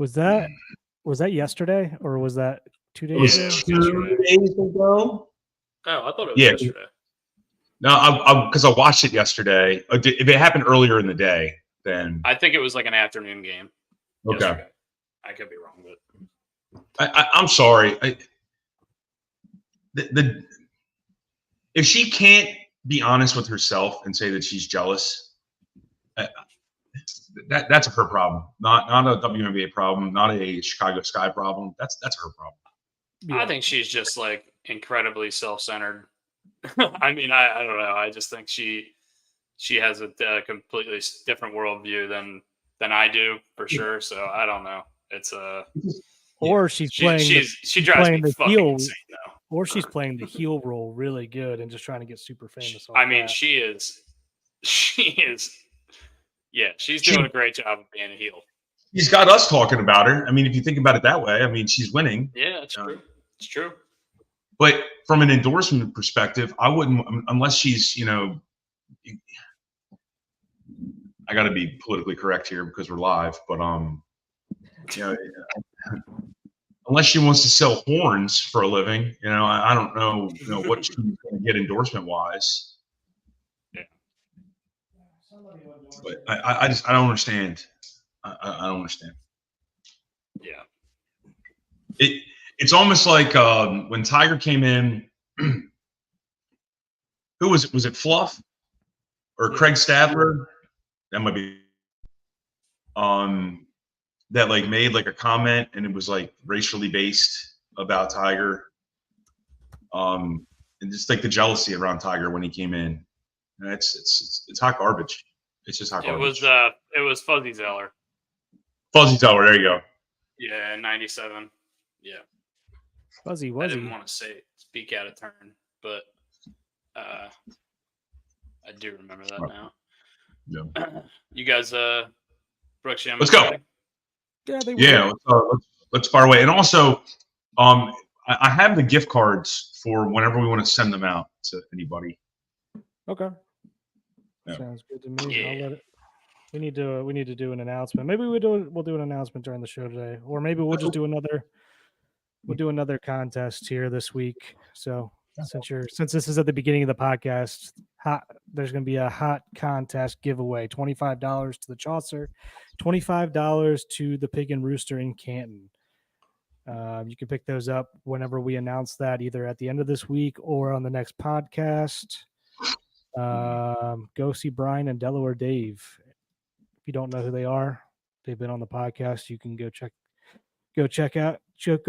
Was that yesterday or was that 2 It was days ago? 2 days ago. Oh, I thought it was Yeah. yesterday. No, because I watched it yesterday. If it happened earlier in the day, then I think it was like an afternoon game. okay. Yesterday. I could be wrong, but I'm sorry. If she can't be honest with herself and say that she's jealous, that's her problem. Not a WNBA problem. Not a Chicago Sky problem. That's her problem. Yeah. I think she's just like incredibly self-centered. I mean, I don't know. I just think she has a completely different worldview than I do for sure. So I don't know. It's or she's playing. She drives me the fucking heel, insane though. Or she's playing the heel role really good and just trying to get super famous. I mean, she is. Yeah, she's doing a great job of being a heel. He's got us talking about her. I mean, if you think about it that way, I mean, she's winning. Yeah, it's true. It's true. But from an endorsement perspective, I wouldn't, unless she's, I got to be politically correct here because we're live, but unless she wants to sell horns for a living, I don't know, what she's going to get endorsement wise. Yeah. But I don't understand. I don't understand. Yeah. It's almost like when Tiger came in. Who was it? Was it Fluff or Craig Stadler? That might be. That like made like a comment and it was like racially based about Tiger. And just like the jealousy around Tiger when he came in. It's hot garbage. It's just hot garbage. It was Fuzzy Zeller. Fuzzy Zeller, there you go. Yeah, 97. Yeah. Fuzzy. I didn't want to speak out of turn, but I do remember that now. Yeah. You guys, Brooks, let's go. Yeah, let's fire away. And also, I have the gift cards for whenever we want to send them out to anybody. Okay. Yeah. Sounds good to me. Yeah. I'll let it. We need to do an announcement. Maybe we'll do an announcement during the show today, or maybe we'll just do another. We'll do another contest here this week. So since this is at the beginning of the podcast, there's going to be a hot contest giveaway: $25 to the Chaucer, $25 to the Pig and Rooster in Canton. You can pick those up whenever we announce that, either at the end of this week or on the next podcast. Go see Brian and Delaware Dave. If you don't know who they are, they've been on the podcast. You can go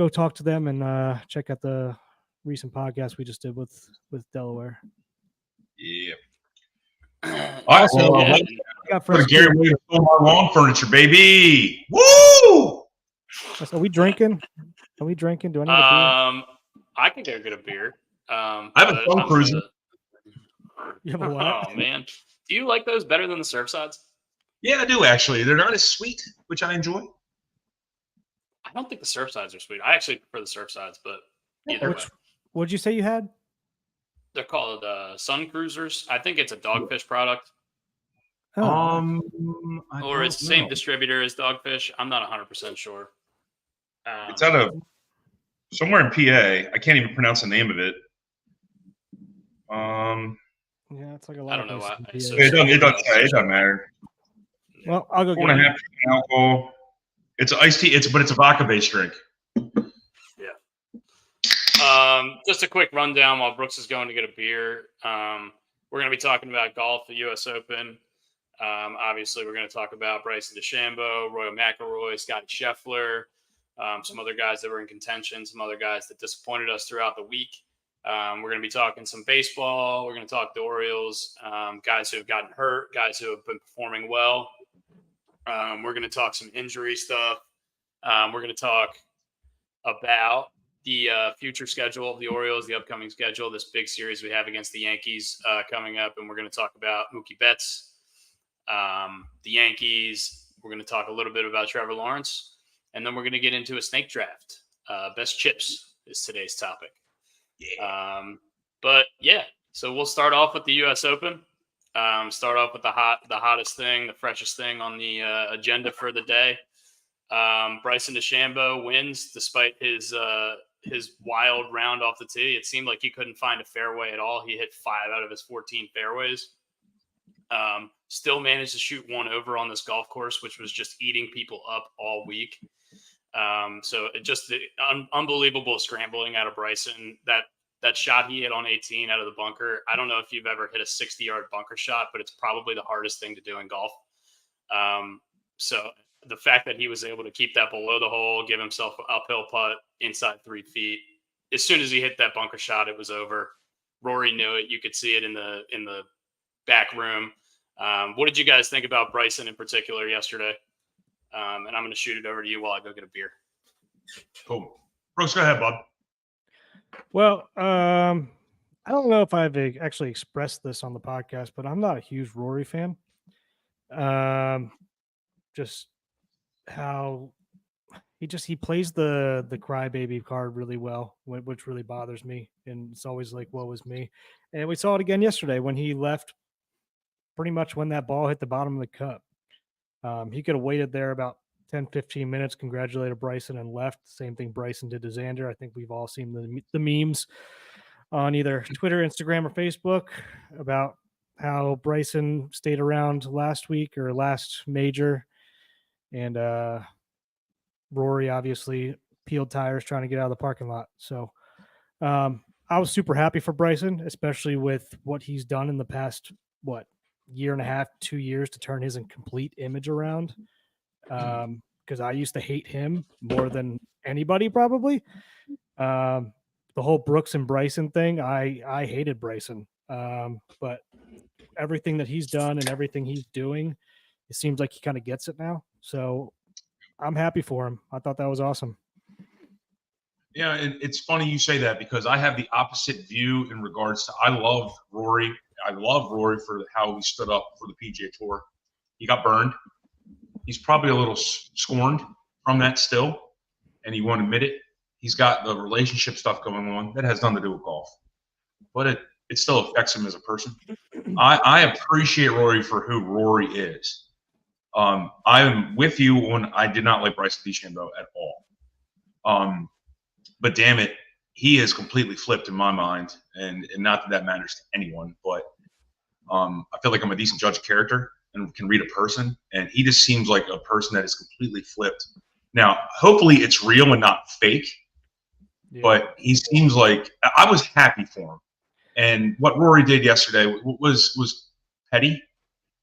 talk to them and check out the recent podcast we just did with Delaware. Yeah. All right. Got Gary Williams on my lawn furniture, baby. Woo! So are we drinking? Do I need a beer? I can go get a beer. I have a Sun Cruiser. You have a what? Oh man, do you like those better than the Surfsides? Yeah, I do actually. They're not as sweet, which I enjoy. I don't think the Surfsides are sweet. I actually prefer the Surfsides, but either way. What'd you say you had? They're called Sun Cruisers. I think it's a Dogfish product. Oh. Or it's the same distributor as Dogfish. I'm not 100% sure. It's out of somewhere in PA. I can't even pronounce the name of it. Yeah, it's like a lot. I don't know why. It doesn't matter. Well, I'll go get 4.5% alcohol. It's iced tea. But it's a vodka-based drink. Yeah. Just a quick rundown while Brooks is going to get a beer. We're going to be talking about golf, the U.S. Open. Obviously, we're going to talk about Bryson DeChambeau, Roy McIlroy, Scotty Scheffler, some other guys that were in contention, some other guys that disappointed us throughout the week. We're going to be talking some baseball. We're going to talk the Orioles, guys who have gotten hurt, guys who have been performing well. We're going to talk some injury stuff. We're going to talk about the future schedule of the Orioles, the upcoming schedule, this big series we have against the Yankees coming up. And we're going to talk about Mookie Betts, the Yankees. We're going to talk a little bit about Trevor Lawrence. And then we're going to get into a snake draft. Best chips is today's topic. Yeah. But yeah, so we'll start off with the U.S. Open. Start off with the hottest thing, the freshest thing on the agenda for the day. Bryson DeChambeau wins despite his wild round off the tee. It seemed like he couldn't find a fairway at all. He hit 5 out of his 14 fairways. Still managed to shoot one over on this golf course, which was just eating people up all week. So it just unbelievable scrambling out of Bryson. That shot he hit on 18 out of the bunker. I don't know if you've ever hit a 60-yard bunker shot, but it's probably the hardest thing to do in golf. So the fact that he was able to keep that below the hole, give himself an uphill putt inside 3 feet. As soon as he hit that bunker shot, it was over. Rory knew it. You could see it in the back room. What did you guys think about Bryson in particular yesterday? And I'm going to shoot it over to you while I go get a beer. Cool. Brooks, go ahead, bud. Well, I don't know if I've actually expressed this on the podcast, but I'm not a huge Rory fan. Just how he plays the crybaby card really well, which really bothers me, and it's always like, woe is me. And we saw it again yesterday when he left pretty much when that ball hit the bottom of the cup. He could have waited there about 10, 15 minutes, congratulated Bryson, and left. Same thing Bryson did to Xander. I think we've all seen the memes on either Twitter, Instagram, or Facebook about how Bryson stayed around last week or last major. And Rory obviously peeled tires trying to get out of the parking lot. So I was super happy for Bryson, especially with what he's done in the past, year and a half, 2 years to turn his complete image around. Because I used to hate him more than anybody probably. The whole Brooks and Bryson thing, I hated Bryson. But everything that he's done and everything he's doing, it seems like he kind of gets it now. So I'm happy for him. I thought that was awesome. Yeah, it's funny you say that because I have the opposite view in regards to I love Rory. I love Rory for how he stood up for the PGA Tour. He got burned. He's probably a little scorned from that still, and he won't admit it. He's got the relationship stuff going on that has nothing to do with golf, but it still affects him as a person. I appreciate Rory for who Rory is. I am with you when I did not like Bryson DeChambeau at all. But damn it, he is completely flipped in my mind, and not that matters to anyone, but I feel like I'm a decent judge of character and can read a person, and he just seems like a person that is completely flipped. Now, hopefully it's real and not fake, but he seems like – I was happy for him. And what Rory did yesterday was petty,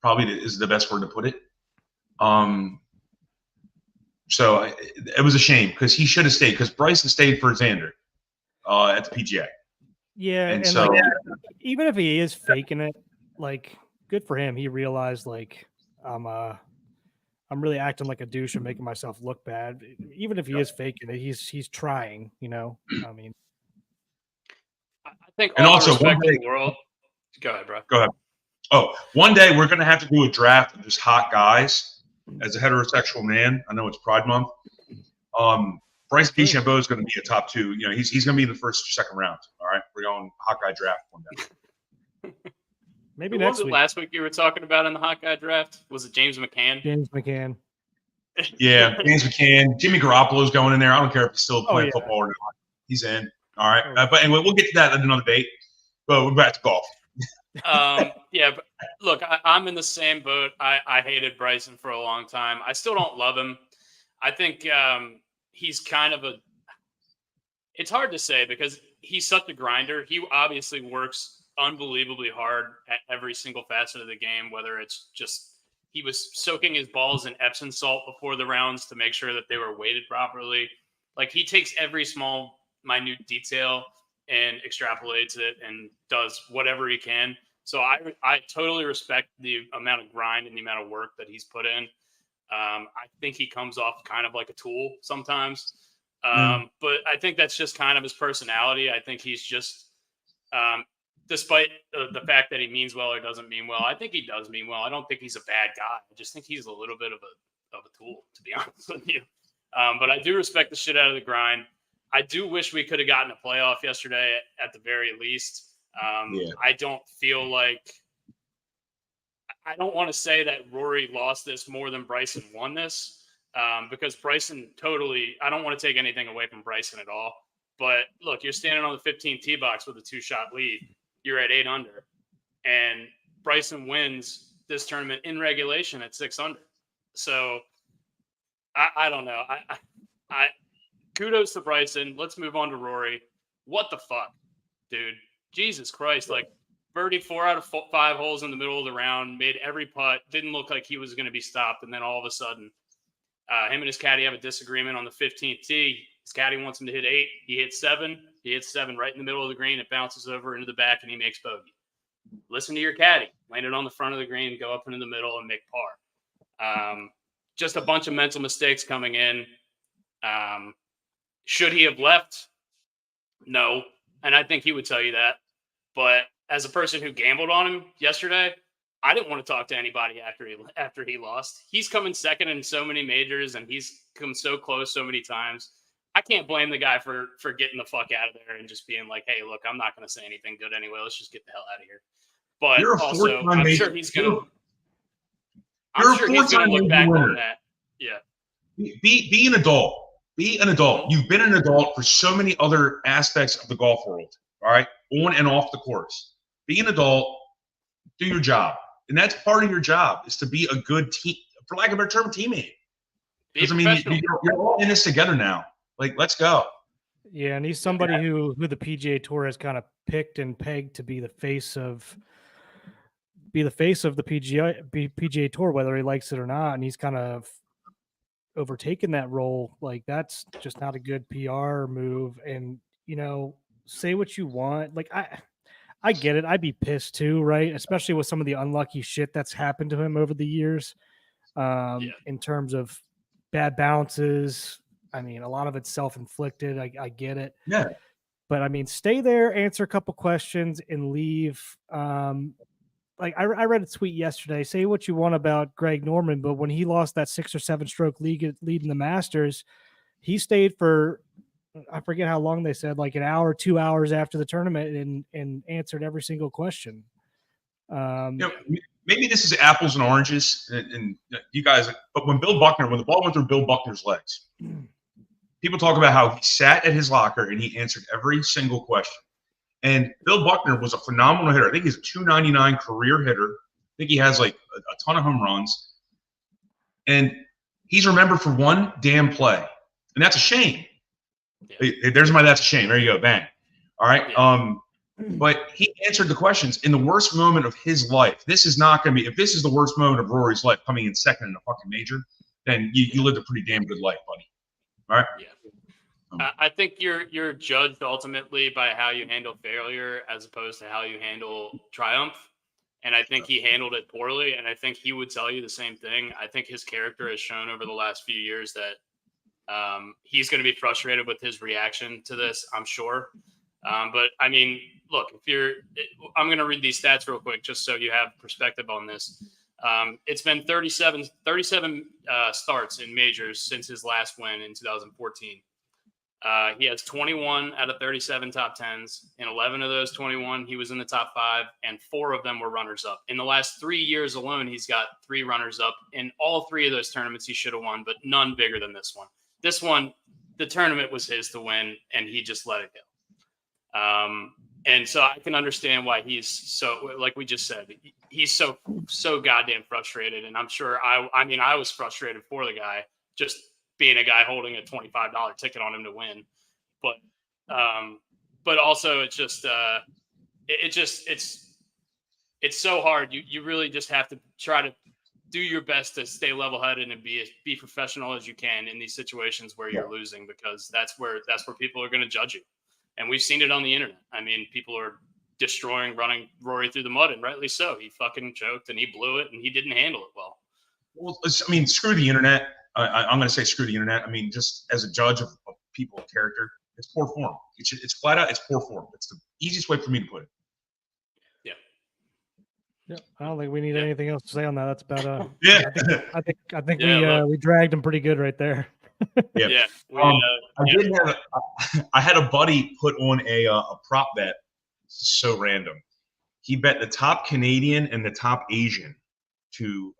probably is the best word to put it. So it was a shame because he should have stayed because Bryson stayed for Xander at the PGA. Yeah, and so even if he is faking it, good for him. He realized I'm really acting like a douche and making myself look bad. Even if he is faking it, he's trying. I mean, I think and all also the respect in the world. Go ahead, bro. Go ahead. Oh, one day we're going to have to do a draft of just hot guys. As a heterosexual man, I know it's Pride Month. Bryce DeChambeau is going to be a top 2. He's going to be in the first or second round. All right, we're going hot guy draft one day. Maybe Who next was it week. Last week you were talking about in the hot guy draft? Was it James McCann? James McCann. Yeah, James McCann. Jimmy Garoppolo's going in there. I don't care if he's still playing yeah. football or not. He's in. All right, but anyway, we'll get to that at another date. But we're back to golf. Yeah, but look, I'm in the same boat. I hated Bryson for a long time. I still don't love him. I think he's kind of it's hard to say because he's such a grinder. He obviously works unbelievably hard at every single facet of the game, whether it's just he was soaking his balls in Epsom salt before the rounds to make sure that they were weighted properly. He takes every small, minute detail and extrapolates it and does whatever he can. So I totally respect the amount of grind and the amount of work that he's put in. I think he comes off kind of like a tool sometimes. But I think that's just kind of his personality. I think he's just, despite the fact that he means well or doesn't mean well, I think he does mean well. I don't think he's a bad guy. I just think he's a little bit of a tool, to be honest with you. But I do respect the shit out of the grind. I do wish we could have gotten a playoff yesterday at the very least. I don't feel like – I don't want to say that Rory lost this more than Bryson won this, because Bryson totally. I don't want to take anything away from Bryson at all. But look, you're standing on the 15 tee box with a 2-shot lead. You're at 8 under, and Bryson wins this tournament in regulation at 6 under. So I don't know. I kudos to Bryson. Let's move on to Rory. What the fuck, dude? Jesus Christ! Like birdie 4 out of 5 holes in the middle of the round, made every putt. Didn't look like he was going to be stopped, and then all of a sudden, him and his caddy have a disagreement on the 15th tee. His caddy wants him to hit 8. He hits 7. He hits 7 right in the middle of the green. It bounces over into the back, and he makes bogey. Listen to your caddy. Land it on the front of the green, go up into the middle, and make par. Just a bunch of mental mistakes coming in. Should he have left? No. And I think he would tell you that. But as a person who gambled on him yesterday, I didn't want to talk to anybody after he lost. He's come in second in so many majors, and he's come so close so many times. I can't blame the guy for getting the fuck out of there and just being like, hey, look, I'm not going to say anything good anyway. Let's just get the hell out of here. But also, I'm sure he's going to look back on that. Yeah. Be an adult. Be an adult. You've been an adult for so many other aspects of the golf world, all right, on and off the course. Be an adult. Do your job. And that's part of your job, is to be a good team, for lack of a better term, teammate. Because, I mean, you're all in this together now. Like, let's go. Yeah, and he's somebody who the PGA Tour has kind of picked and pegged to be the face of the PGA Tour, whether he likes it or not. And he's kind of overtaken that role. Like, that's just not a good PR move. And, you know, say what you want. Like, I get it. I'd be pissed too, right? Especially with some of the unlucky shit that's happened to him over the years, in terms of bad bounces. I mean, a lot of it's self-inflicted. I get it. Yeah. But I mean, stay there, answer a couple questions, and leave. Like I read a tweet yesterday. Say what you want about Greg Norman, but when he lost that 6 or 7 stroke lead in the Masters, he stayed for, I forget how long they said, like an hour, 2 hours after the tournament, and answered every single question. Maybe this is apples and oranges, and you guys. But when the ball went through Bill Buckner's legs, people talk about how he sat at his locker and he answered every single question. And Bill Buckner was a phenomenal hitter. I think he's a .299 career hitter. I think he has like a ton of home runs. And he's remembered for one damn play. And that's a shame. Yeah. That's a shame. There you go. Bang. All right. Yeah. But he answered the questions in the worst moment of his life. This is not going to be, if this is the worst moment of Rory's life, coming in second in a fucking major, then you lived a pretty damn good life, buddy. All right. Yeah. I think you're judged ultimately by how you handle failure as opposed to how you handle triumph. And I think he handled it poorly. And I think he would tell you the same thing. I think his character has shown over the last few years that he's going to be frustrated with his reaction to this, I'm sure. But I mean, look, I'm going to read these stats real quick, just so you have perspective on this. It's been 37 starts in majors since his last win in 2014. He has 21 out of 37 top 10s. In 11 of those 21, he was in the top 5, and 4 of them were runners-up. In the last 3 years alone, he's got 3 runners-up. In all 3 of those tournaments, he should have won, but none bigger than this one. This one, the tournament was his to win, and he just let it go. And so I can understand why he's so, like we just said, he's so goddamn frustrated. And I'm sure I was frustrated for the guy, just being a guy holding a $25 ticket on him to win. But also it's just, it's so hard. You really just have to try to do your best to stay level-headed and be professional as you can in these situations where you're losing, because that's where people are going to judge you. And we've seen it on the internet. I mean, people are running Rory through the mud, and rightly so. He fucking choked and he blew it and he didn't handle it well. Well, I mean, screw the internet. I'm going to say screw the internet. I mean, just as a judge of people of character, it's poor form. It's flat out, it's poor form. It's the easiest way for me to put it. Yeah, I don't think we need anything else to say on that. That's about I think we dragged him pretty good right there. Yeah. I had a buddy put on a prop bet. So random. He bet the top Canadian and the top Asian to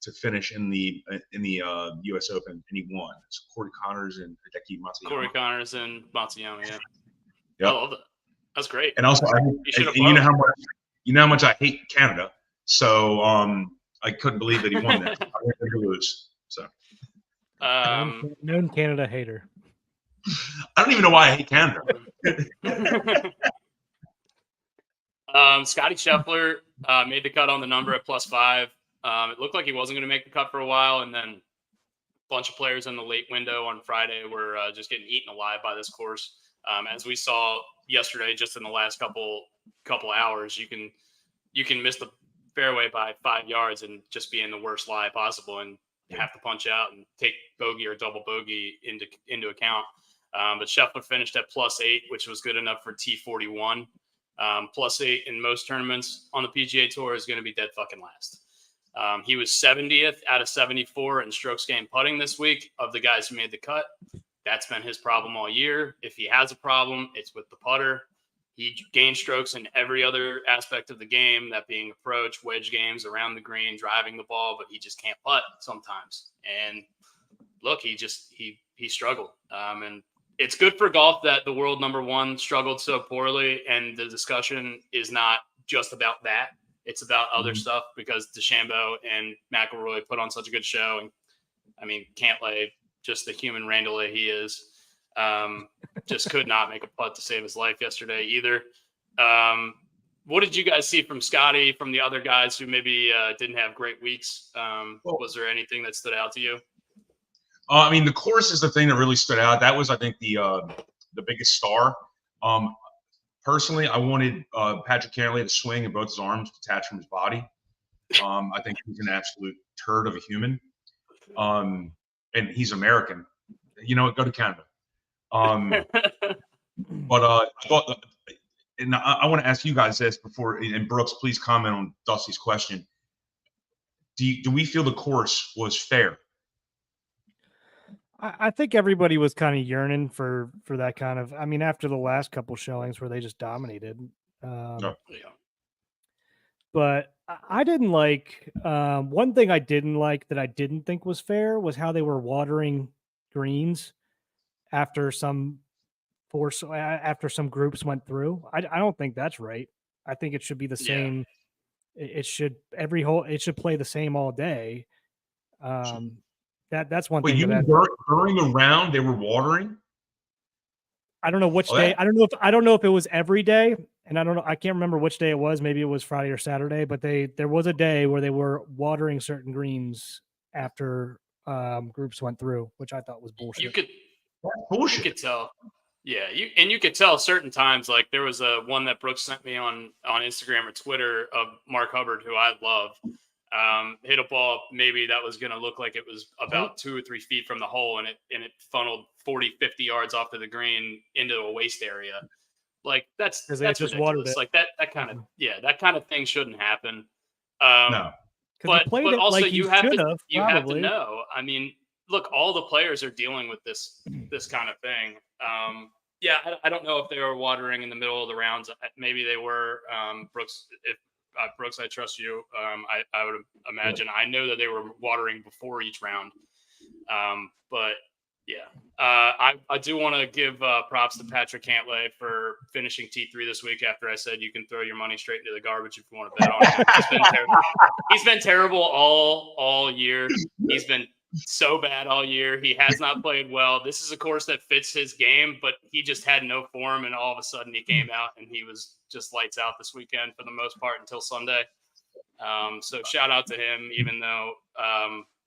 to finish in the U.S. Open, and he won. So Corey Connors and Hideki Matsuyama. Corey Connors and Matsuyama. Yeah, Yep. I love that. That's great. And also, you know how much I hate Canada. So I couldn't believe that he won that. I wanted him to lose. So known Canada hater. I don't even know why I hate Canada. Scotty Scheffler made the cut on the number at +5. It looked like he wasn't going to make the cut for a while, and then a bunch of players in the late window on Friday were just getting eaten alive by this course. As we saw yesterday, just in the last couple hours, you can miss the fairway by 5 yards and just be in the worst lie possible and have to punch out and take bogey or double bogey into account. But Scheffler finished at +8, which was good enough for T41. +8 in most tournaments on the PGA Tour is going to be dead fucking last. He was 70th out of 74 in strokes gained putting this week of the guys who made the cut. That's been his problem all year. If he has a problem, it's with the putter. He gained strokes in every other aspect of the game, that being approach, wedge games, around the green, driving the ball, but he just can't putt sometimes. And look, he struggled. And it's good for golf that the world number one struggled so poorly, and the discussion is not just about that. It's about other stuff, because DeChambeau and McIlroy put on such a good show. And I mean, Cantlay, just the human Randall he is, just could not make a putt to save his life yesterday either. What did you guys see from Scotty, from the other guys who maybe didn't have great weeks? Was there anything that stood out to you? I mean, the course is the thing that really stood out. That was, I think, the biggest star. Personally, I wanted Patrick Cantlay to swing and both his arms detached from his body. I think he's an absolute turd of a human. And he's American. You know what? Go to Canada. But I thought, and I want to ask you guys this before, and Brooks, please comment on Dusty's question. Do we feel the course was fair? I think everybody was kind of yearning for that kind of. I mean, after the last couple showings where they just dominated. No. But I didn't like one thing I didn't like that I didn't think was fair was how they were watering greens after some groups went through. I don't think that's right. I think it should be the same. It should play the same all day. That's one thing. During a round, they were watering. I don't know which day. I don't know if it was every day, and I can't remember which day it was. Maybe it was Friday or Saturday, but there was a day where they were watering certain greens after groups went through, which I thought was bullshit. You could tell. Yeah, you could tell certain times. Like there was one that Brooks sent me on Instagram or Twitter of Mark Hubbard, who I love. Hit a ball maybe that was going to look like it was about 2 or 3 feet from the hole, and it funneled 40-50 yards off to the green into a waste area. Like that's just ridiculous. watered it. Like that kind of thing shouldn't happen. No, but also like you have to probably. know. I mean, look, all the players are dealing with this kind of thing. I don't know if they were watering in the middle of the rounds. Maybe they were. Brooks, Brooks, I trust you. I would imagine. I know that they were watering before each round. But yeah, I do want to give props to Patrick Cantlay for finishing T3 this week after I said you can throw your money straight into the garbage if you want to bet on him. He's been terrible all year. He's been so bad all year. He has not played well. This is a course that fits his game, but he just had no form, and all of a sudden he came out and he was just lights out this weekend for the most part until Sunday. So shout out to him, even though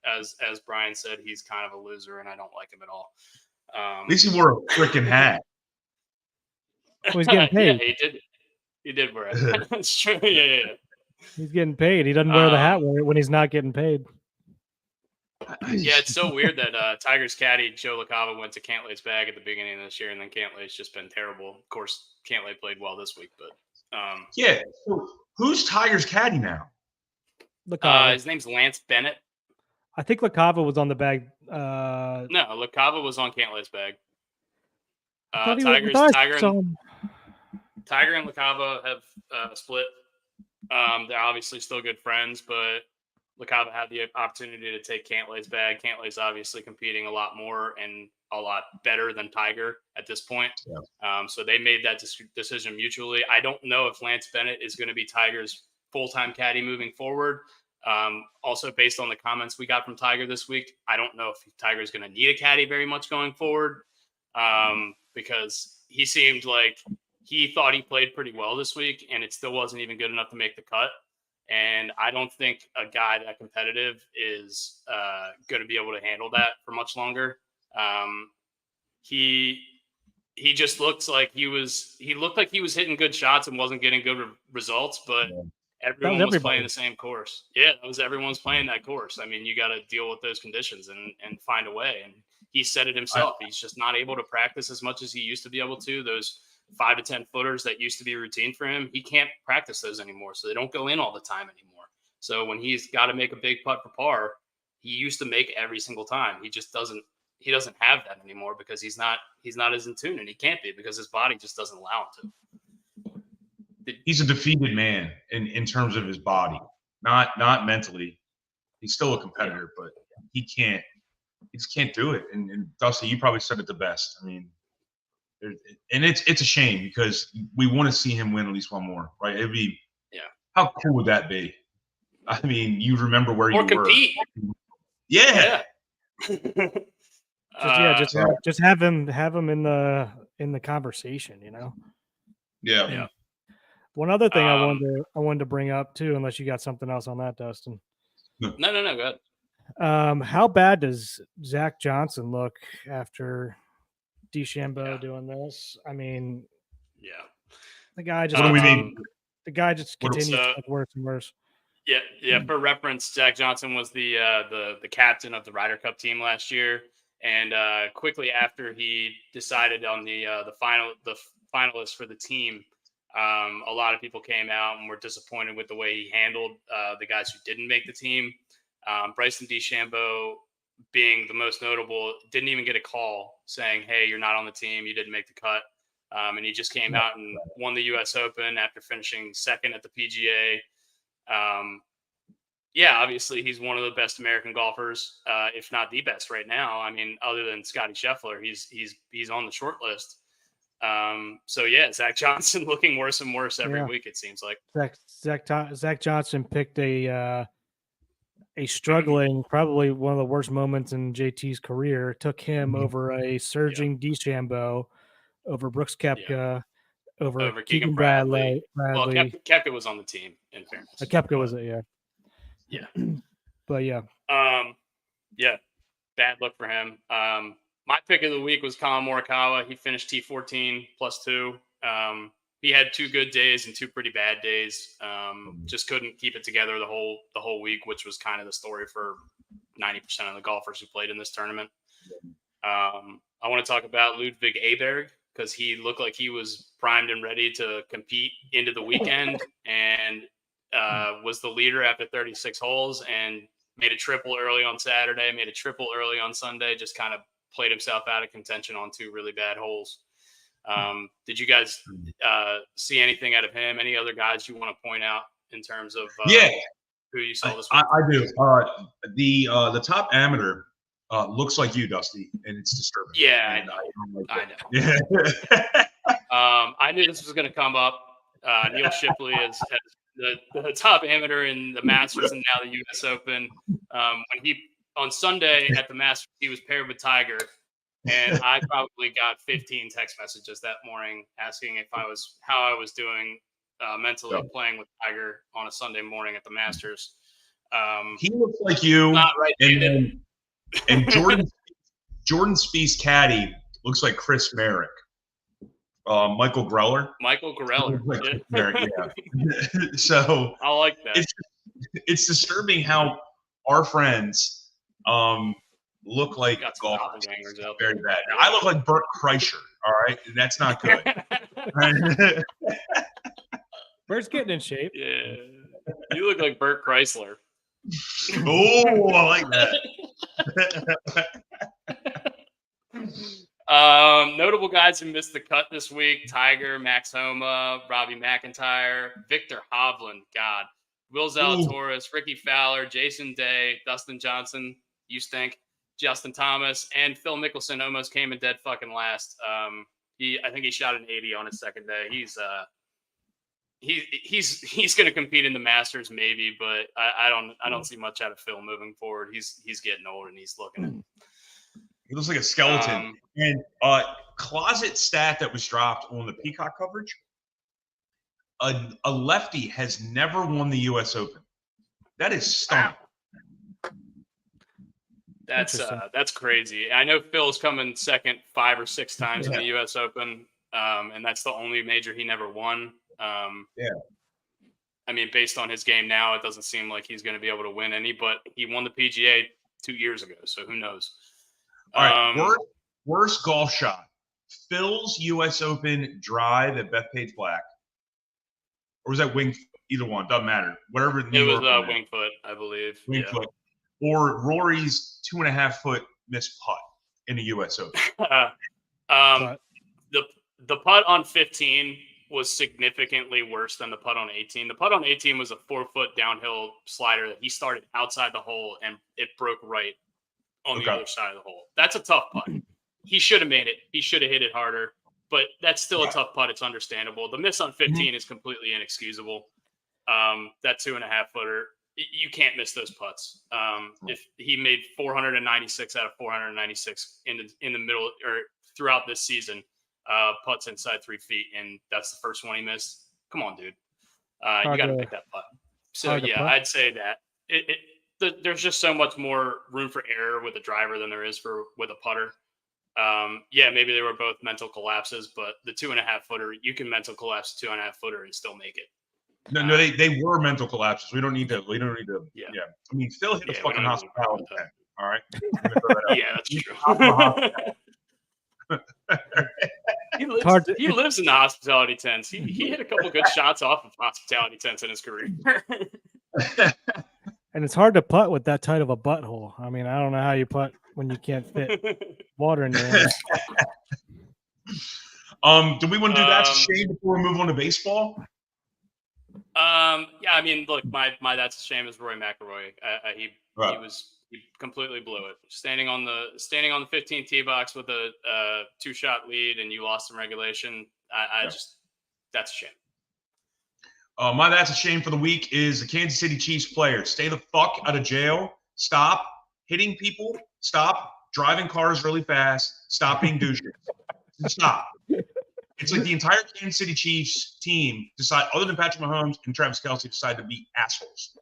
as Brian said, he's kind of a loser and I don't like him at all. At least he wore a freaking hat. Well, he's getting paid. Yeah, he did wear it. That's true. Yeah. He's getting paid. He doesn't wear the hat when he's not getting paid. Yeah, it's so weird that Tiger's caddy Joe LaCava went to Cantlay's bag at the beginning of this year, and then Cantlay's just been terrible. Of course, Cantlay played well this week, but yeah. So who's Tiger's caddy now? His name's Lance Bennett. I think LaCava was on the bag. No, LaCava was on Cantlay's bag. Tiger and LaCava have split. They're obviously still good friends, but LaCava had the opportunity to take Cantlay's bag. Cantlay's obviously competing a lot more and a lot better than Tiger at this point. Yeah. So they made that decision mutually. I don't know if Lance Bennett is going to be Tiger's full-time caddy moving forward. Also, based on the comments we got from Tiger this week, I don't know if Tiger is going to need a caddy very much going forward, because he seemed like he thought he played pretty well this week, and it still wasn't even good enough to make the cut. And I don't think a guy that competitive is going to be able to handle that for much longer. He just looks like he looked like he was hitting good shots and wasn't getting good results, but everyone was playing the same course. Yeah, everyone's playing that course. I mean, you got to deal with those conditions and find a way. And he said it himself. He's just not able to practice as much as he used to be able to. Those 5 to 10 footers that used to be routine for him, he can't practice those anymore. So they don't go in all the time anymore. So when he's got to make a big putt for par, he used to make every single time. He just doesn't have that anymore because he's not as in tune, and he can't be because his body just doesn't allow him to. He's a defeated man in terms of his body, not mentally. He's still a competitor, but he just can't do it. And Dusty, you probably said it the best. I mean, and it's a shame because we want to see him win at least one more, right? It'd be, how cool would that be? I mean, you remember where you compete. were. Yeah. Just have him in the conversation, you know? Yeah. One other thing I wanted to bring up too, unless you got something else on that, Dustin. No, go ahead. How bad does Zach Johnson look after DeChambeau doing this? I mean, the guy just continues to look worse and worse. Yeah. For reference, Zach Johnson was the captain of the Ryder Cup team last year, and quickly after he decided on the finalists for the team, a lot of people came out and were disappointed with the way he handled the guys who didn't make the team. Bryson DeChambeau, being the most notable, didn't even get a call saying, "Hey, you're not on the team. You didn't make the cut." And he just came out and won the U.S. Open after finishing second at the PGA. Obviously he's one of the best American golfers, if not the best right now. I mean, other than Scotty Scheffler, he's on the short list. Zach Johnson looking worse and worse every week, it seems like. Zach Johnson picked a struggling, probably one of the worst moments in JT's career. Took him over a surging DeChambeau, over Brooks Koepka, over Keegan Bradley. Well, Koepka was on the team, in fairness. Koepka was it, yeah. But bad look for him. My pick of the week was Colin Morikawa. He finished T14 +2. He had 2 good days and 2 pretty bad days. Just couldn't keep it together the whole week, which was kind of the story for 90% of the golfers who played in this tournament. I want to talk about Ludwig Aberg because he looked like he was primed and ready to compete into the weekend, and was the leader after 36 holes and made a triple early on Saturday, made a triple early on Sunday, just kind of played himself out of contention on 2 really bad holes. Did you guys see anything out of him? Any other guys you want to point out in terms of who you saw this week? I do. The top amateur looks like you, Dusty, and it's disturbing. Yeah, I know. Yeah. I knew this was going to come up. Neil Shipley has the top amateur in the Masters and now the U.S. Open. When on Sunday at the Masters, he was paired with Tiger, and I probably got 15 text messages that morning asking how I was doing mentally playing with Tiger on a Sunday morning at the Masters. He looks like you, not right-handed. And Jordan Spieth's caddy looks like Chris Merrick. Michael Greller. So I like that. It's disturbing how our friends look like golfers. Very bad. I look like Bert Kreischer. All right, that's not good. Bert's getting in shape. Yeah, you look like Bert Chrysler. Oh, I like that. Notable guys who missed the cut this week: Tiger, Max Homa, Robbie McIntyre, Victor Hovland. God, Will Ooh. Zalatoris, Ricky Fowler, Jason Day, Dustin Johnson, you stink, Justin Thomas, and Phil Mickelson almost came in dead fucking last. I think he shot an 80 on his second day. He's going to compete in the Masters maybe, but I don't see much out of Phil moving forward. He's getting old and he's looking. He looks like a skeleton. And closet stat that was dropped on the Peacock coverage: a lefty has never won the U.S. Open. That is stunning. That's crazy. I know Phil's coming second 5 or 6 times in the U.S. Open, and that's the only major he never won. I mean, based on his game now, it doesn't seem like he's going to be able to win any. But he won the PGA 2 years ago, so who knows? All right, worst golf shot: Phil's U.S. Open drive at Bethpage Black, or was that Wing? Either one, doesn't matter. Whatever. It was Wingfoot, I believe. Wingfoot. Or Rory's 2.5-foot missed putt in the U.S. Open. The putt on 15 was significantly worse than the putt on 18. The putt on 18 was a 4-foot downhill slider that he started outside the hole and it broke right on the other side of the hole. That's a tough putt. He should have made it. He should have hit it harder, but that's still a tough putt. It's understandable. The miss on 15 is completely inexcusable. That 2.5-footer, you can't miss those putts. If he made 496 out of 496 in the middle or throughout this season, putts inside 3 feet, and that's the first one he missed. Come on, dude. You got to pick that putt. So yeah, I'd say that there's just so much more room for error with a driver than there is with a putter. Maybe they were both mental collapses, but the 2.5-footer, you can mental collapse 2.5-footer and still make it. No, they were mental collapses. We don't need to. Yeah. I mean, Phil hit a fucking hospitality tent. All right. Yeah, that's true. He lives in the hospitality tents. He hit a couple good shots off of hospitality tents in his career. And it's hard to putt with that tight of a butthole. I mean, I don't know how you putt when you can't fit water in your ass. Do we want to do that's a shame before we move on to baseball? I mean, look, my that's a shame is Roy McIlroy. He completely blew it. Standing on the 15th tee box with a 2-shot lead, and you lost in regulation. That's a shame. My that's a shame for the week is the Kansas City Chiefs player. Stay the fuck out of jail. Stop hitting people. Stop driving cars really fast. Stop being douches. Stop. It's like the entire Kansas City Chiefs team other than Patrick Mahomes and Travis Kelce, decide to be assholes.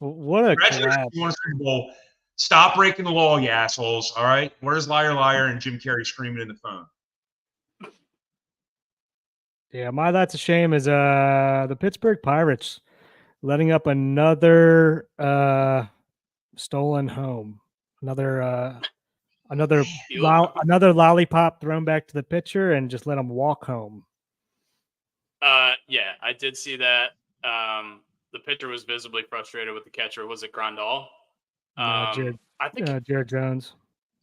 What a collapse. Stop breaking the law, you assholes. All right? Where's Liar Liar and Jim Carrey screaming in the phone? Yeah, my that's a shame is the Pittsburgh Pirates letting up another stolen home. Another lollipop thrown back to the pitcher and just let him walk home. Yeah, I did see that. The pitcher was visibly frustrated with the catcher. Was it Grandal? I think Jared Jones.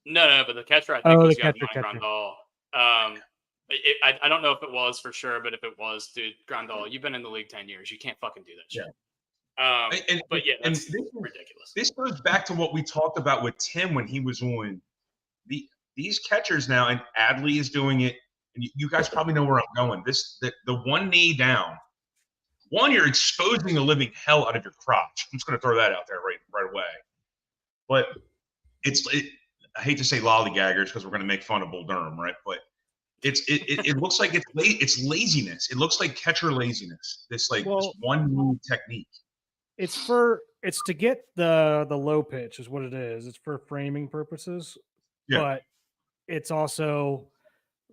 No, but the catcher I think was Grandal. I don't know if it was for sure, but if it was, dude, Grandal, you've been in the league 10 years. You can't fucking do that shit. That's ridiculous. This goes back to what we talked about with Tim when he was on. These catchers now, and Adley is doing it, and you guys probably know where I'm going. The one knee down. One, you're exposing the living hell out of your crotch. I'm just going to throw that out there right away. But I hate to say lollygaggers because we're going to make fun of Bull Durham, right? But it looks like it's laziness. It looks like catcher laziness. This one move technique. It's to get the low pitch is what it is. It's for framing purposes. Yeah. But it's also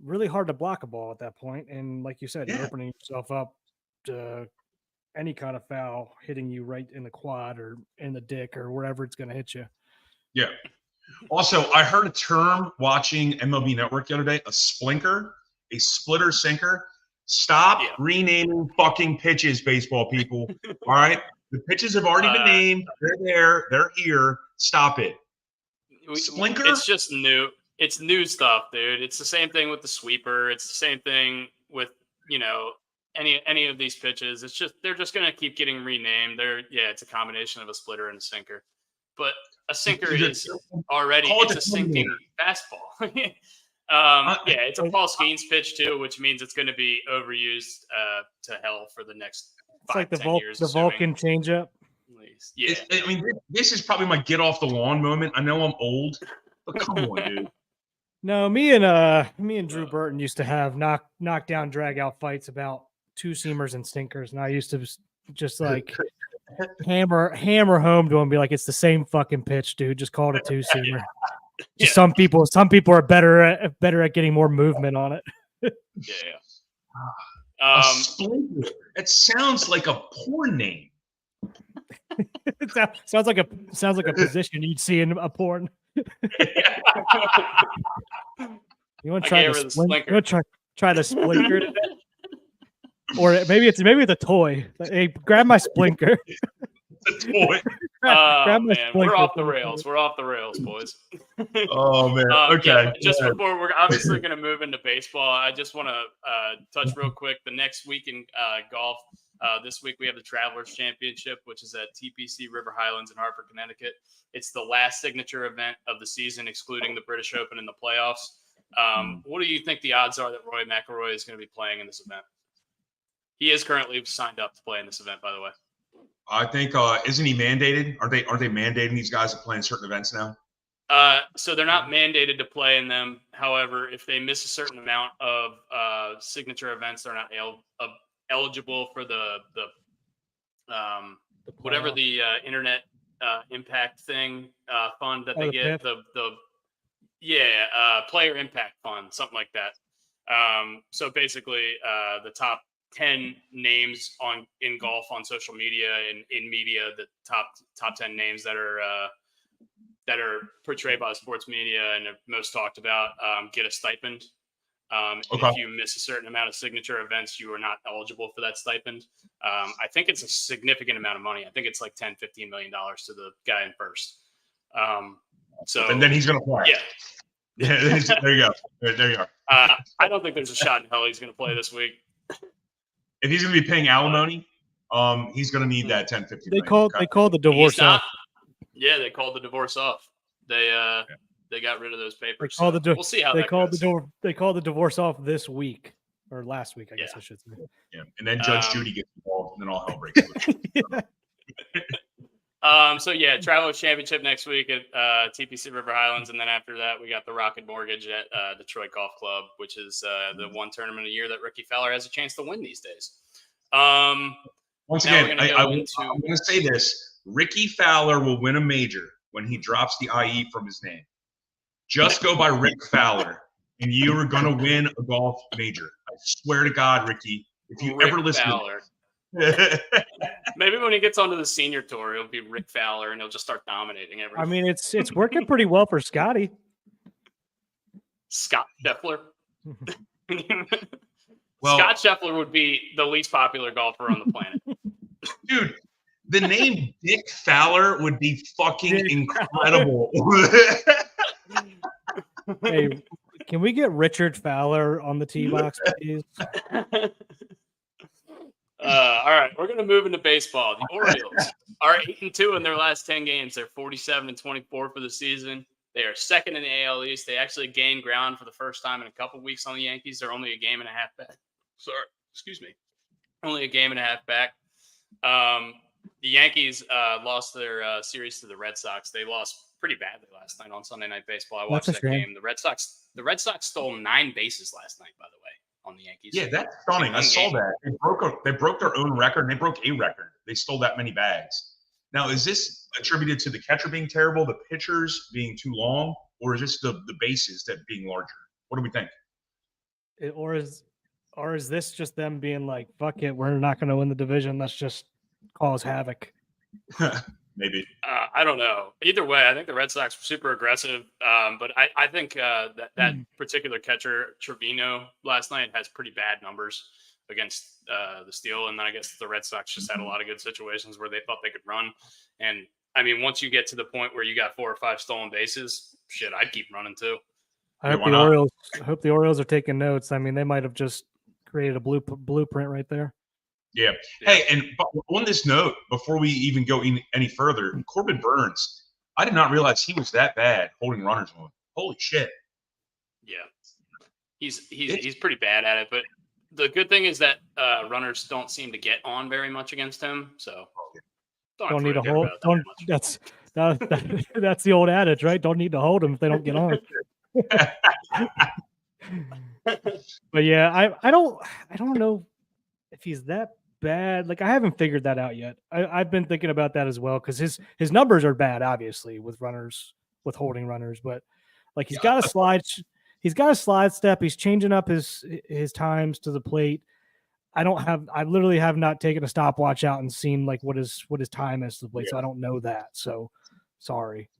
really hard to block a ball at that point. And like you said, you're opening yourself up to any kind of foul hitting you right in the quad or in the dick or wherever it's going to hit you. Yeah. Also, I heard a term watching MLB Network the other day, a splinker, a splitter sinker. Stop renaming fucking pitches, baseball people. All right? The pitches have already been named. They're there. They're here. Stop it. Splinker? It's just new. It's new stuff, dude. It's the same thing with the sweeper. It's the same thing with, any of these pitches. It's just they're just gonna keep getting renamed. It's a combination of a splitter and a sinker, but a sinker is already Call it it's a the sinking fastball. It's a Paul Skeens pitch too, which means it's going to be overused to hell for the next It's 5, like the 10 years. the Vulcan changeup. At least. Yeah. I mean, this is probably my get off the lawn moment. I know I'm old, but come on, dude. No, me and Drew Burton used to have knockdown drag out fights about two seamers and stinkers, and I used to just like hammer home to him, be like, it's the same fucking pitch, dude. Just call it a two seamer. Just some people are better at getting more movement on it. Yeah. Splinter. It sounds like a porn name. It sounds like a position you'd see in a porn. You want to try the splinter? You want to try the splinter today? Or maybe it's a toy. Hey, grab my splinter. It's a toy. Man, we're off the rails. We're off the rails, boys. Oh man. Okay. Just before we're obviously going to move into baseball, I just want to touch real quick. The next week in golf, this week we have the Travelers Championship, which is at TPC River Highlands in Hartford, Connecticut. It's the last signature event of the season, excluding the British Open and the playoffs. What do you think the odds are that Roy McIlroy is going to be playing in this event? He is currently signed up to play in this event, by the way. I think isn't he mandated? Aren't they mandating these guys to play in certain events now? So they're not mandated to play in them. However, if they miss a certain amount of signature events, they're not eligible for the whatever the internet impact thing fund that they get. Player impact fund, something like that. So basically, the top 10 names in golf on social media and in media, the top 10 names that are portrayed by the sports media and are most talked about get a stipend. If you miss a certain amount of signature events, you are not eligible for that stipend. I think it's a significant amount of money. I think it's like $10-15 million to the guy in first. And then he's going to play. Yeah. There you go. There you are. I don't think there's a shot in hell he's going to play this week. If he's going to be paying alimony, he's going to need that 10-15 They called the divorce off. Yeah, they called the divorce off. They got rid of those papers. We'll see how they that called goes. They called the divorce off this week or last week, I guess I should say. Yeah, and then Judge Judy gets involved, and then all hell breaks loose. Travelers Championship next week at TPC River Highlands, and then after that, we got the Rocket Mortgage at Detroit Golf Club, which is the one tournament a year that Ricky Fowler has a chance to win these days. Once again, I'm going to say this: Ricky Fowler will win a major when he drops the IE from his name. Just go by Rick Fowler, and you are going to win a golf major. I swear to God, Ricky, if you ever listen Fowler. Maybe when he gets onto the senior tour, he'll be Rick Fowler, and he'll just start dominating everything. I mean, it's working pretty well for Scotty. Scott Scheffler. Well, Scott Scheffler would be the least popular golfer on the planet. Dude, the name Dick Fowler would be fucking incredible. Hey, can we get Richard Fowler on the tee box, please? All right, we're going to move into baseball. The Orioles are 8-2 in their last 10 games. They're 47-24 for the season. They are second in the AL East. They actually gained ground for the first time in a couple weeks on the Yankees. They're only a game and a half back. Only a game and a half back. The Yankees lost their series to the Red Sox. They lost pretty badly last night on Sunday Night Baseball. I watched that game. The Red Sox stole 9 bases last night, by the way, on the Yankees. Yeah, that's stunning. I saw that. They broke their own record. They broke a record. They stole that many bags. Now, is this attributed to the catcher being terrible, the pitchers being too long, or is this the bases that being larger? What do we think? Or is this just them being like, fuck it, we're not going to win the division. Let's just cause havoc. Maybe. I don't know. Either way, I think the Red Sox were super aggressive. But I think that particular catcher, Trevino, last night has pretty bad numbers against the Steel. And then I guess the Red Sox just had a lot of good situations where they thought they could run. And, I mean, once you get to the point where you got 4 or 5 stolen bases, I'd keep running too. I hope the Orioles are taking notes. I mean, they might have just created a blueprint right there. Yeah. Hey, and on this note, before we even go any further, Corbin Burns, I did not realize he was that bad holding runners on. Holy shit. Yeah. He's pretty bad at it, but the good thing is that runners don't seem to get on very much against him, so don't need to hold. Don't. That's the old adage, right? Don't need to hold them if they don't get on. But yeah, I don't know if he's that bad. Like I haven't figured that out yet. I've been thinking about that as well because his numbers are bad, obviously, with holding runners. But like he's got a slide. He's got a slide step. He's changing up his times to the plate. I literally have not taken a stopwatch out and seen like what his time is to the plate. Yeah. So I don't know that. So sorry.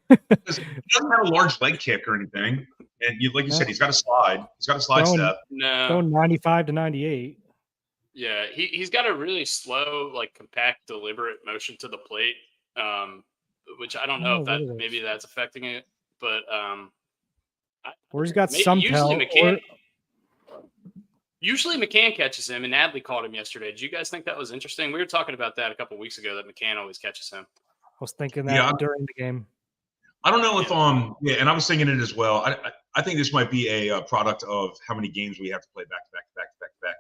He doesn't have a large leg kick or anything. And like you said, he's got a slide. He's got a slide step. No. Going 95 to 98. Yeah, he's got a really slow, like compact, deliberate motion to the plate, which I don't know if maybe that's affecting it. But or he's got some tell. Usually McCann catches him, and Adley caught him yesterday. Did you guys think that was interesting? We were talking about that a couple weeks ago, that McCann always catches him. I was thinking that during the game. I don't know if and I was thinking it as well. I think this might be a product of how many games we have to play back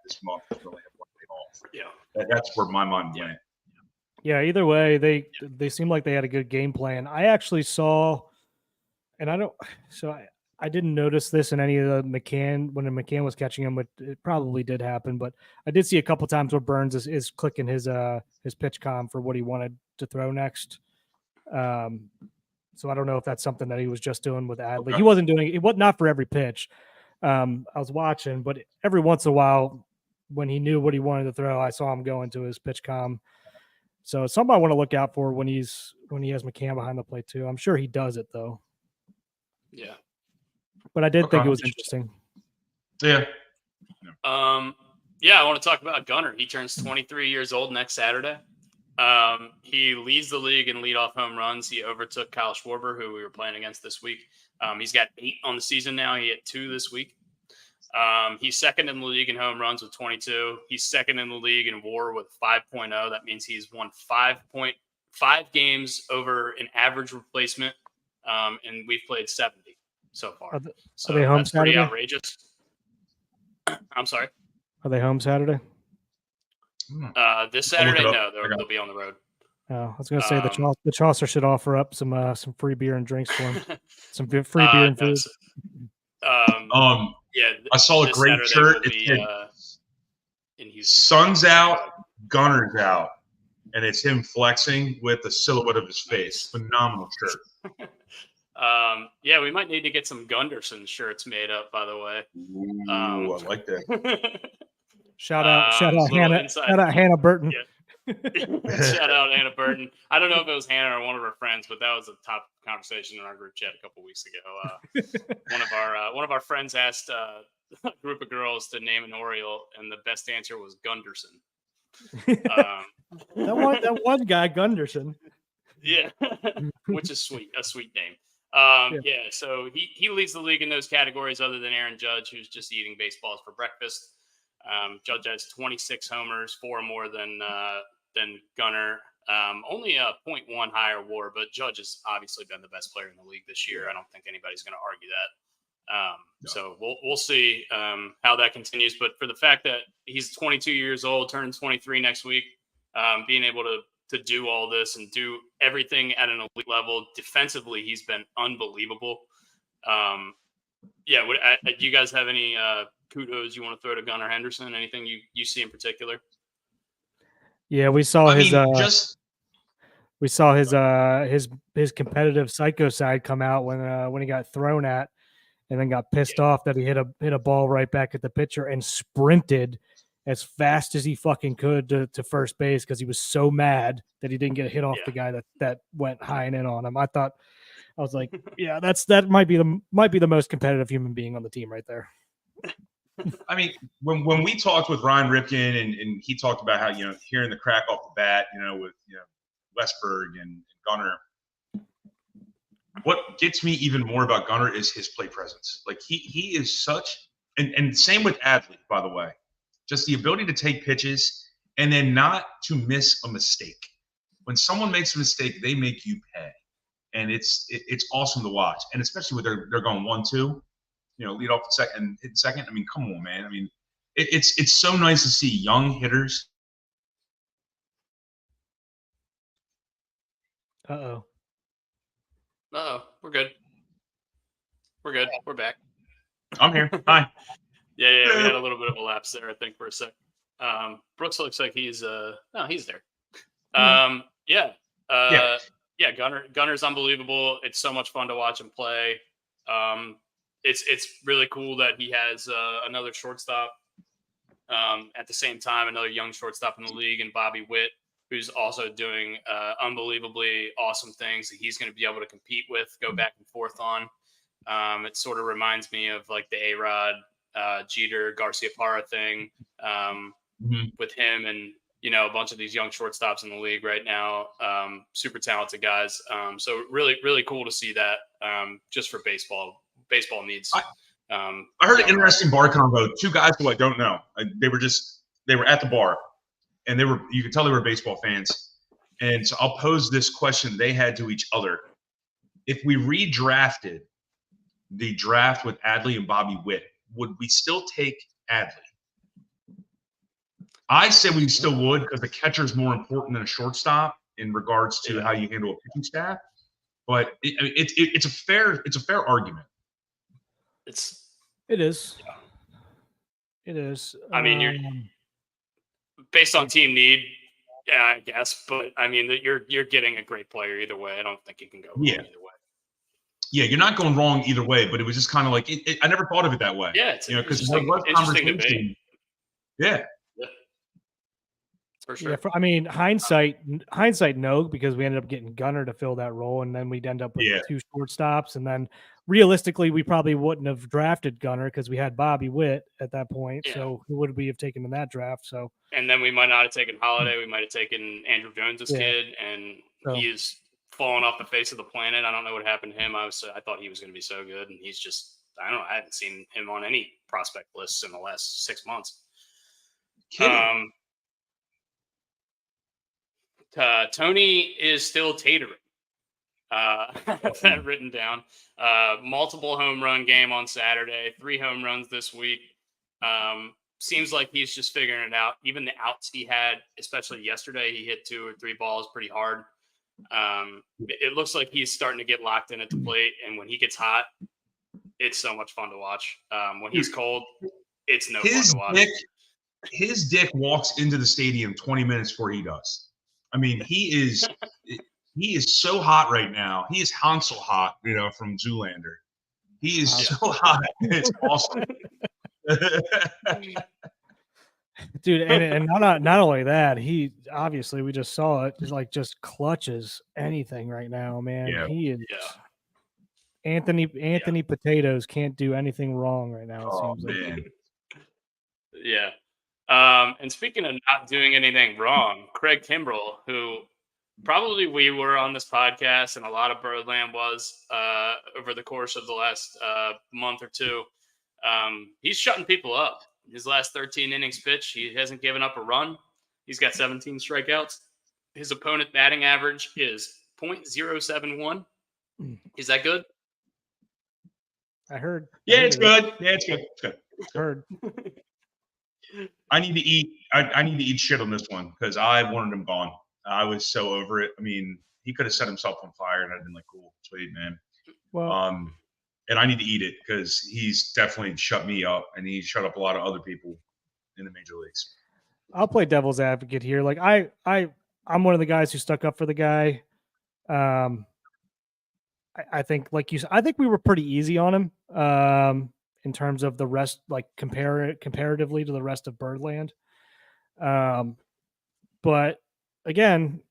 this month. We only have one day off. Yeah, that's where my mind went. Yeah, either way, they seemed like they had a good game plan. I actually saw, and I didn't notice this in any of the McCann when McCann was catching him, but it probably did happen. But I did see a couple times where Burns is clicking his pitch comm for what he wanted to throw next. So I don't know if that's something that he was just doing with Adley. Okay. He wasn't doing it. Was not for every pitch. I was watching, but every once in a while, when he knew what he wanted to throw, I saw him go into his pitch comm. So it's something I want to look out for when he has McCann behind the plate too. I'm sure he does it though. Yeah. But I did think it was interesting. Yeah. Yeah, I want to talk about Gunnar. He turns 23 years old next Saturday. He leads the league in leadoff home runs. He overtook Kyle Schwarber, who we were playing against this week. He's got 8 on the season now. He hit 2 this week. He's second in the league in home runs with 22. He's second in the league in WAR with 5.0. That means he's won 5.5 games over an average replacement. And we've played 70 so far. Are they home that's Saturday? Pretty outrageous. I'm sorry. Are they home Saturday? This Saturday, no, they'll be on the road. Oh, I was going to say the Chaucer should offer up some free beer and drinks for him. Some free beer and food. Yeah, I saw a great shirt. In Houston. Sun's out, Gunner's out, and it's him flexing with the silhouette of his face. Phenomenal shirt. Yeah, we might need to get some Gunderson shirts made up. By the way, Ooh, I like that. Shout out Hannah Burton. Yeah. Shout out Hannah Burton. I don't know if it was Hannah or one of her friends, but that was a top conversation in our group chat a couple weeks ago. One of our friends asked a group of girls to name an Oriole, and the best answer was Gunderson. That one guy, Gunderson. Yeah, which is sweet, a sweet name. Yeah, so he leads the league in those categories, other than Aaron Judge, who's just eating baseballs for breakfast. Judge has 26 homers, 4 more than Gunnar. Only a 0.1 higher WAR, but Judge has obviously been the best player in the league this year. I don't think anybody's going to argue that. No. So we'll see how that continues. But for the fact that he's 22 years old, turns 23 next week, being able to do all this and do everything at an elite level defensively, he's been unbelievable. Yeah, do you guys have any kudos you want to throw to Gunnar Henderson? Anything you see in particular? Yeah, we saw his competitive psycho side come out when he got thrown at, and then got pissed off that he hit a ball right back at the pitcher and sprinted as fast as he fucking could to first base because he was so mad that he didn't get a hit off the guy that went high and in on him. I was like, yeah, that might be the most competitive human being on the team right there. I mean, when we talked with Ryan Ripken and he talked about how, hearing the crack off the bat, with Westberg and Gunnar, what gets me even more about Gunnar is his play presence. Like he is such, and same with Adley, by the way. just the ability to take pitches and then not to miss a mistake. When someone makes a mistake, they make you pay, and it's awesome to watch. And especially when they're going 1-2, lead off the second, hit second. I mean, come on, man. I mean, it's so nice to see young hitters. Uh-oh. We're good. We're good. We're back. I'm here. Hi. Yeah, we had a little bit of a lapse there, I think, for a sec. Brooks looks like he's he's there. Gunner's unbelievable. It's so much fun to watch him play. It's really cool that he has another shortstop at the same time, another young shortstop in the league, and Bobby Witt, who's also doing unbelievably awesome things that he's going to be able to compete with, go back and forth on. It sort of reminds me of like the A-Rod, Jeter, Garcia Parra thing with him and, a bunch of these young shortstops in the league right now. Super talented guys. So really, really cool to see that just for baseball. Baseball needs. I heard an interesting bar combo. Two guys who I don't know. They were at the bar, and you could tell they were baseball fans. And so I'll pose this question they had to each other. If we redrafted the draft with Adley and Bobby Witt, would we still take Adley? I said we still would, because the catcher is more important than a shortstop in regards to how you handle a pitching staff. But it's a fair argument. It is. It is. I mean, you're based on team need, yeah, I guess. But I mean, you're getting a great player either way. I don't think it can go wrong either way. Yeah, you're not going wrong either way. But it was just kind of like I never thought of it that way. Yeah, it's because interesting debate. Yeah. For sure. Yeah, I mean, hindsight, no, because we ended up getting Gunnar to fill that role, and then we'd end up with two shortstops, and then realistically, we probably wouldn't have drafted Gunnar because we had Bobby Witt at that point. Yeah. So who would we have taken in that draft? So, and then we might not have taken Holiday. We might have taken Andrew Jones's kid, and he is falling off the face of the planet. I don't know what happened to him. I thought he was going to be so good, and he's just I don't know. I haven't seen him on any prospect lists in the last 6 months. Tony is still tatering. That written down. Multiple home run game on Saturday, 3 home runs this week. Seems like he's just figuring it out. Even the outs he had, especially yesterday, he hit 2 or 3 balls pretty hard. It looks like he's starting to get locked in at the plate, and when he gets hot, it's so much fun to watch. When he's cold, it's no fun to watch. His dick walks into the stadium 20 minutes before he does. I mean, he is so hot right now. He is Hansel hot, from Zoolander. He is so hot. It's awesome. Dude, and not only that, he obviously, we just saw it, just clutches anything right now, man. Yeah. He is Anthony Potatoes can't do anything wrong right now, it seems like. Yeah. And speaking of not doing anything wrong, Craig Kimbrell, who probably we were on this podcast and a lot of Birdland was over the course of the last month or two, he's shutting people up. His last 13 innings pitch, he hasn't given up a run. He's got 17 strikeouts. His opponent batting average is .071. Is that good? I heard. Yeah, it's good. Yeah, it's good. It's good. Heard. I need to eat. I need to eat shit on this one because I wanted him gone. I was so over it. I mean, he could have set himself on fire, and I'd been like, "Cool, sweet, man." Well, and I need to eat it because he's definitely shut me up, and he shut up a lot of other people in the major leagues. I'll play devil's advocate here. Like I'm one of the guys who stuck up for the guy. I think, like you said, I think we were pretty easy on him. In terms of the rest, like comparatively to the rest of Birdland. But again,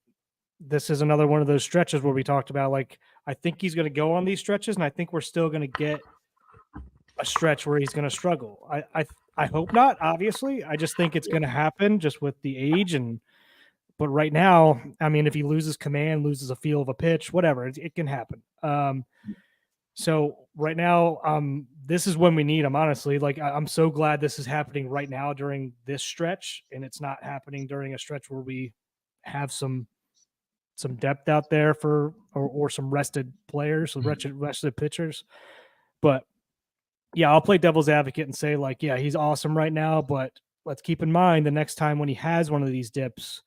this is another one of those stretches where we talked about, like, I think he's going to go on these stretches, and I think we're still going to get a stretch where he's going to struggle. I hope not, obviously. I just think it's going to happen just with the age. But right now, I mean, if he loses command, loses a feel of a pitch, whatever, it can happen. So right now, this is when we need him. Honestly, like I'm so glad this is happening right now during this stretch, and it's not happening during a stretch where we have some depth out there or some rested players, some rested pitchers. But yeah, I'll play devil's advocate and say like, yeah, he's awesome right now, but let's keep in mind the next time when he has one of these dips,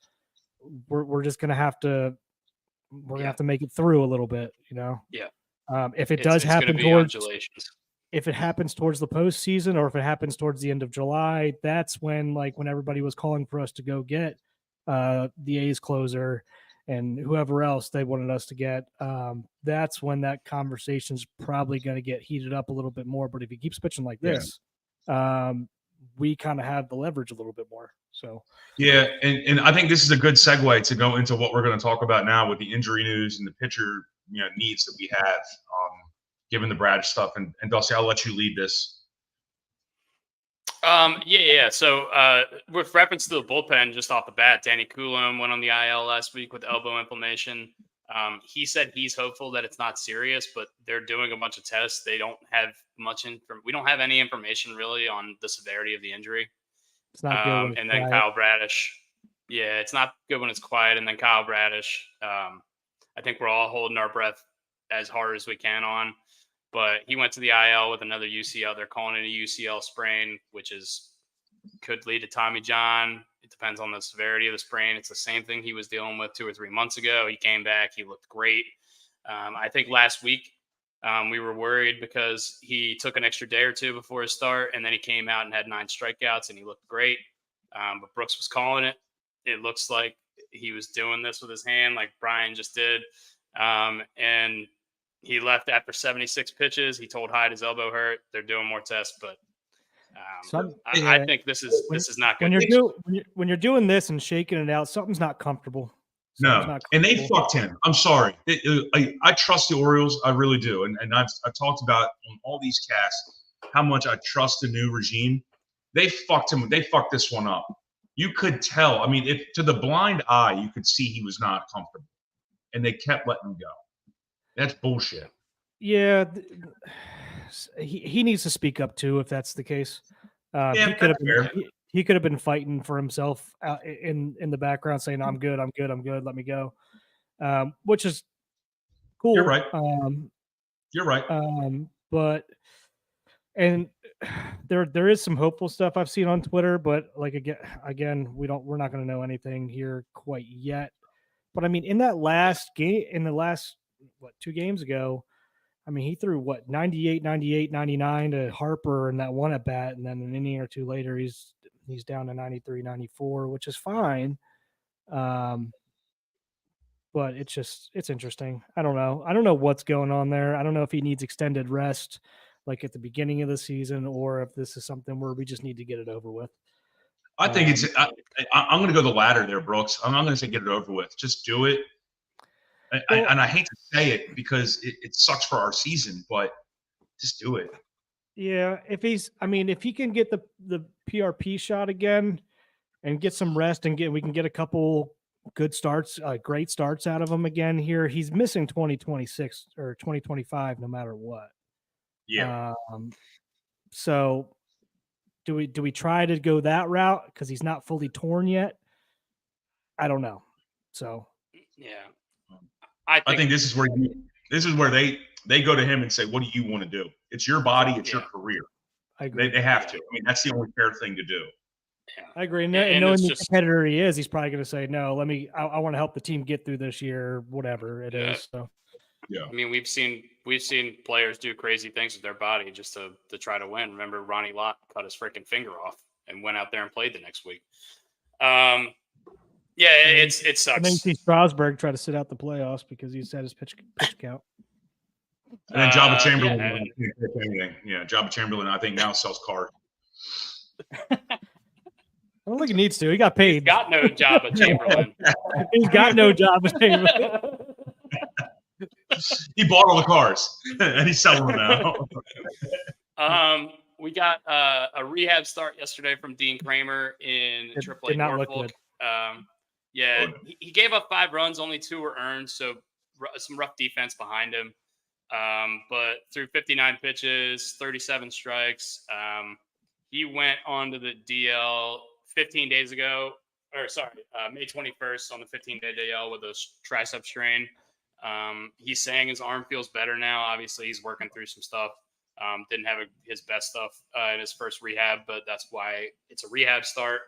we're just gonna have to make it through a little bit, you know. Yeah. If it does it's gonna happen be towards undulations. if it happens towards the postseason or if it happens towards the end of July, that's when like when everybody was calling for us to go get the A's closer and whoever else they wanted us to get. That's when that conversation's probably going to get heated up a little bit more. But if he keeps pitching like this, we kind of have the leverage a little bit more. So yeah, and I think this is a good segue to go into what we're going to talk about now with the injury news and the pitcher needs that we have. Given the Brad stuff, and Dusty, I'll let you lead this. Yeah. So, with reference to the bullpen, just off the bat, Danny Coulomb went on the IL last week with elbow inflammation. He said he's hopeful that it's not serious, but they're doing a bunch of tests. They don't have we don't have any information really on the severity of the injury. it's not good. And then Kyle Bradish. Yeah, it's not good when it's quiet. And then Kyle Bradish. I think we're all holding our breath as hard as we can on. But he went to the IL with another UCL. They're calling it a UCL sprain, which could lead to Tommy John. It depends on the severity of the sprain. It's the same thing he was dealing with 2 or 3 months ago. He came back. He looked great. I think last week we were worried because he took an extra day or two before his start, and then he came out and had 9 strikeouts, and he looked great. But Brooks was calling it. It looks like he was doing this with his hand like Brian just did. And he left after 76 pitches. He told Hyde his elbow hurt. They're doing more tests, but I think this is not good. When you're doing this and shaking it out, something's not comfortable. And they fucked him. I'm sorry. I trust the Orioles. I really do. And I've talked about on all these casts how much I trust the new regime. They fucked him. They fucked this one up. You could tell. I mean, if to the blind eye, you could see he was not comfortable, and they kept letting him go. That's bullshit. Yeah, he needs to speak up too if that's the case. He could have been fighting for himself in the background, saying, "I'm good, I'm good, I'm good. Let me go," which is cool. You're right. You're right. But there is some hopeful stuff I've seen on Twitter, but like again, we're not going to know anything here quite yet. But I mean, in that last game, 2 games ago, I mean, he threw 98, 98, 99 to Harper in that one at bat, and then an inning or two later, he's down to 93, 94, which is fine. But it's interesting. I don't know what's going on there. I don't know if he needs extended rest like at the beginning of the season, or if this is something where we just need to get it over with. I think I'm going to go the latter there, Brooks. I'm not going to say get it over with. Just do it. And I hate to say it because it sucks for our season, but just do it. Yeah, if he can get the PRP shot again and get some rest and we can get a couple good starts, great starts out of him again here. He's missing 2026 or 2025 no matter what. Yeah. So do we try to go that route because he's not fully torn yet? I don't know. So yeah. I think this is where they go to him and say, "What do you want to do? It's your body, it's your career." I agree. They have to. I mean, that's the only fair thing to do. Yeah. I agree. And knowing the competitor he is, he's probably going to say, "No, I want to help the team get through this year, whatever it is." So, yeah. I mean, we've seen players do crazy things with their body just to try to win. Remember, Ronnie Lott cut his freaking finger off and went out there and played the next week. Yeah, it sucks. And then you see Strasburg try to sit out the playoffs because he set his pitch count. And then Jabba Chamberlain. Jabba Chamberlain, I think, now sells cars. I don't think he needs to. He got paid. He's got no Jabba Chamberlain. He's got no Jabba Chamberlain. He bought all the cars, and he's selling them now. We got a rehab start yesterday from Dean Kramer in AAA Norfolk. He gave up 5 runs, only 2 were earned, so some rough defense behind him. But through 59 pitches, 37 strikes, he went onto the DL 15 days ago, May 21st on the 15-day DL with a tricep strain. He's saying his arm feels better now. Obviously, he's working through some stuff. Didn't have his best stuff in his first rehab, but that's why it's a rehab start.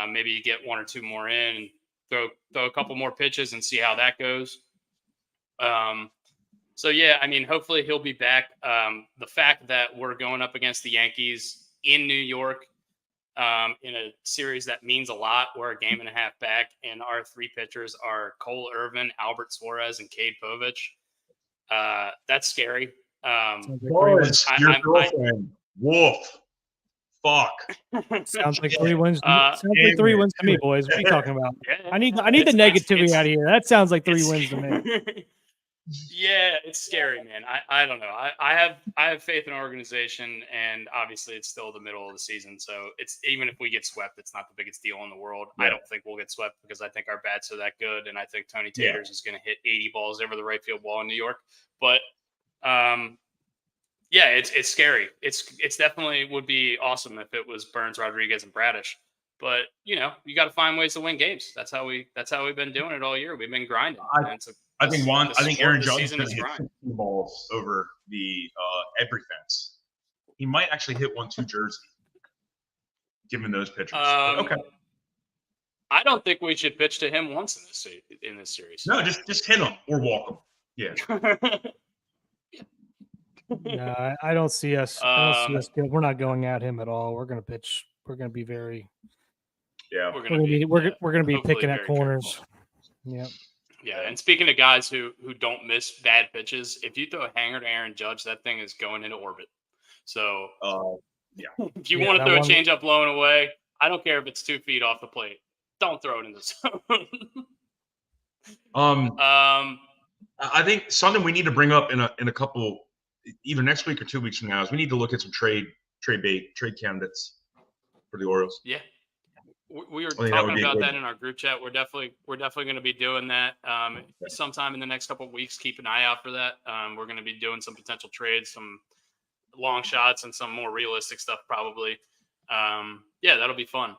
Maybe you get one or two more in and throw a couple more pitches and see how that goes. So, yeah, I mean, hopefully he'll be back. The fact that we're going up against the Yankees in New York in a series that means a lot, we're a game and a half back, and our three pitchers are Cole Irvin, Albert Suarez, and Cade Povich. That's scary. Was your girlfriend. Wolf. Fuck. Sounds like 3 wins. Uh, Sounds like 3 wins to me, boys. What are you talking about? Yeah, I need the negativity out of here. That sounds like 3 wins to me. Yeah, it's scary, man. I don't know. I have faith in our organization, and obviously it's still the middle of the season, so it's even if we get swept, it's not the biggest deal in the world. Yeah. I don't think we'll get swept because I think our bats are that good, and I think Tony Taters is going to hit 80 balls over the right field wall in New York. But yeah, it's scary. It's definitely would be awesome if it was Burns, Rodriguez, and Bradish. But you got to find ways to win games. That's how we've been doing it all year. We've been grinding. I think Aaron Judge is season going to is hit 15 balls over the Edbury fence. He might actually hit 1-2 Jersey, given those pitchers. Okay. I don't think we should pitch to him once in this series. No, just hit him or walk him. Yeah. No, I don't see us. We're not going at him at all. We're going to pitch. We're going to be very. Yeah. We're going to be picking at corners. Careful. Yeah. Yeah, and speaking of guys who don't miss bad pitches, if you throw a hanger to Aaron Judge, that thing is going into orbit. So yeah. If you want to throw a changeup blown away, I don't care if it's 2 feet off the plate. Don't throw it in the zone. I think something we need to bring up in a couple, either next week or 2 weeks from now, is we need to look at some trade candidates for the Orioles. Yeah. We were talking about that in our group chat. We're definitely going to be doing that sometime in the next couple of weeks. Keep an eye out for that. We're going to be doing some potential trades, some long shots, and some more realistic stuff probably. Yeah, that'll be fun.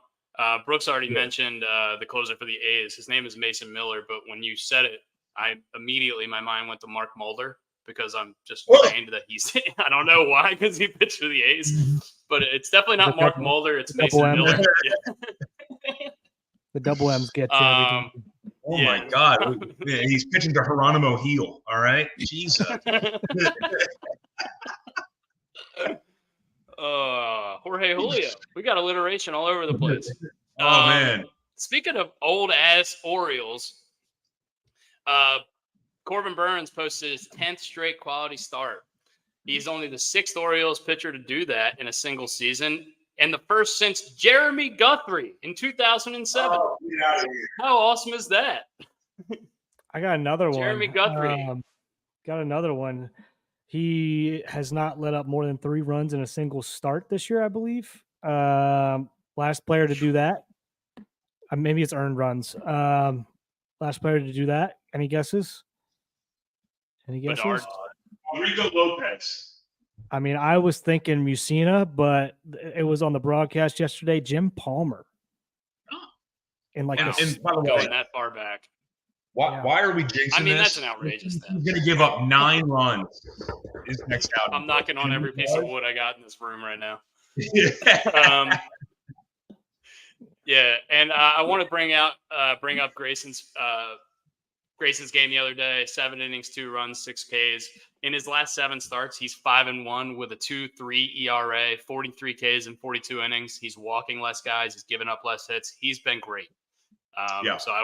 Brooks already mentioned the closer for the A's. His name is Mason Miller, but when you said it, my mind went to Mark Mulder because I'm just trained that he's – I don't know why because he pitched for the A's. But it's definitely not Mark Mulder. It's Mason Miller. The double M's get you. Oh, my God. He's pitching to Geronimo Heel, all right? Jesus. Jorge Julio. We got alliteration all over the place. Oh, man. Speaking of old-ass Orioles, Corbin Burns posted his 10th straight quality start. He's only the 6th Orioles pitcher to do that in a single season, and the first since Jeremy Guthrie in 2007. Oh, get out of here. How awesome is that? I got another one. Jeremy Guthrie. Got another one. He has not let up more than 3 runs in a single start this year, I believe. Last player to do that. Maybe it's earned runs. Last player to do that. Any guesses? Bedard. Rico Lopez. I mean, I was thinking Mussina, but it was on the broadcast yesterday. Jim Palmer. In like going that far back. Why are we jinxing this? I mean, that's an outrageous He's going to give up 9 runs his next out. I'm knocking on every piece of wood I got in this room right now. Yeah, and I want to bring up Grayson's game the other day. 7 innings, 2 runs, 6 Ks. In his last 7 starts, he's 5-1 with a 2.3 ERA, 43 Ks in 42 innings. He's walking less guys. He's giving up less hits. He's been great. So I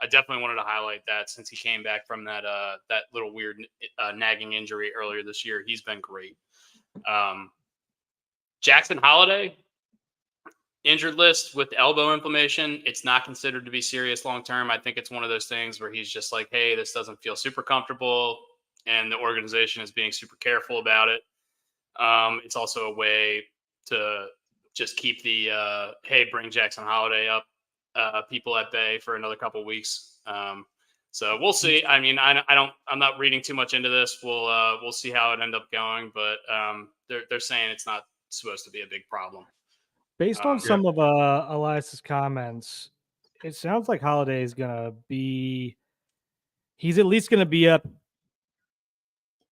definitely wanted to highlight that since he came back from that little weird nagging injury earlier this year. He's been great. Jackson Holiday, injured list with elbow inflammation. It's not considered to be serious long-term. I think it's one of those things where he's just like, hey, this doesn't feel super comfortable. And the organization is being super careful about it. It's also a way to just keep the, hey, bring Jackson Holiday up, people at bay for another couple of weeks. So we'll see. I mean, I'm not reading too much into this. We'll see how it end up going, but they're saying it's not supposed to be a big problem. Based on Yeah. some of Elias's comments, it sounds like Holiday is gonna be. He's at least gonna be up.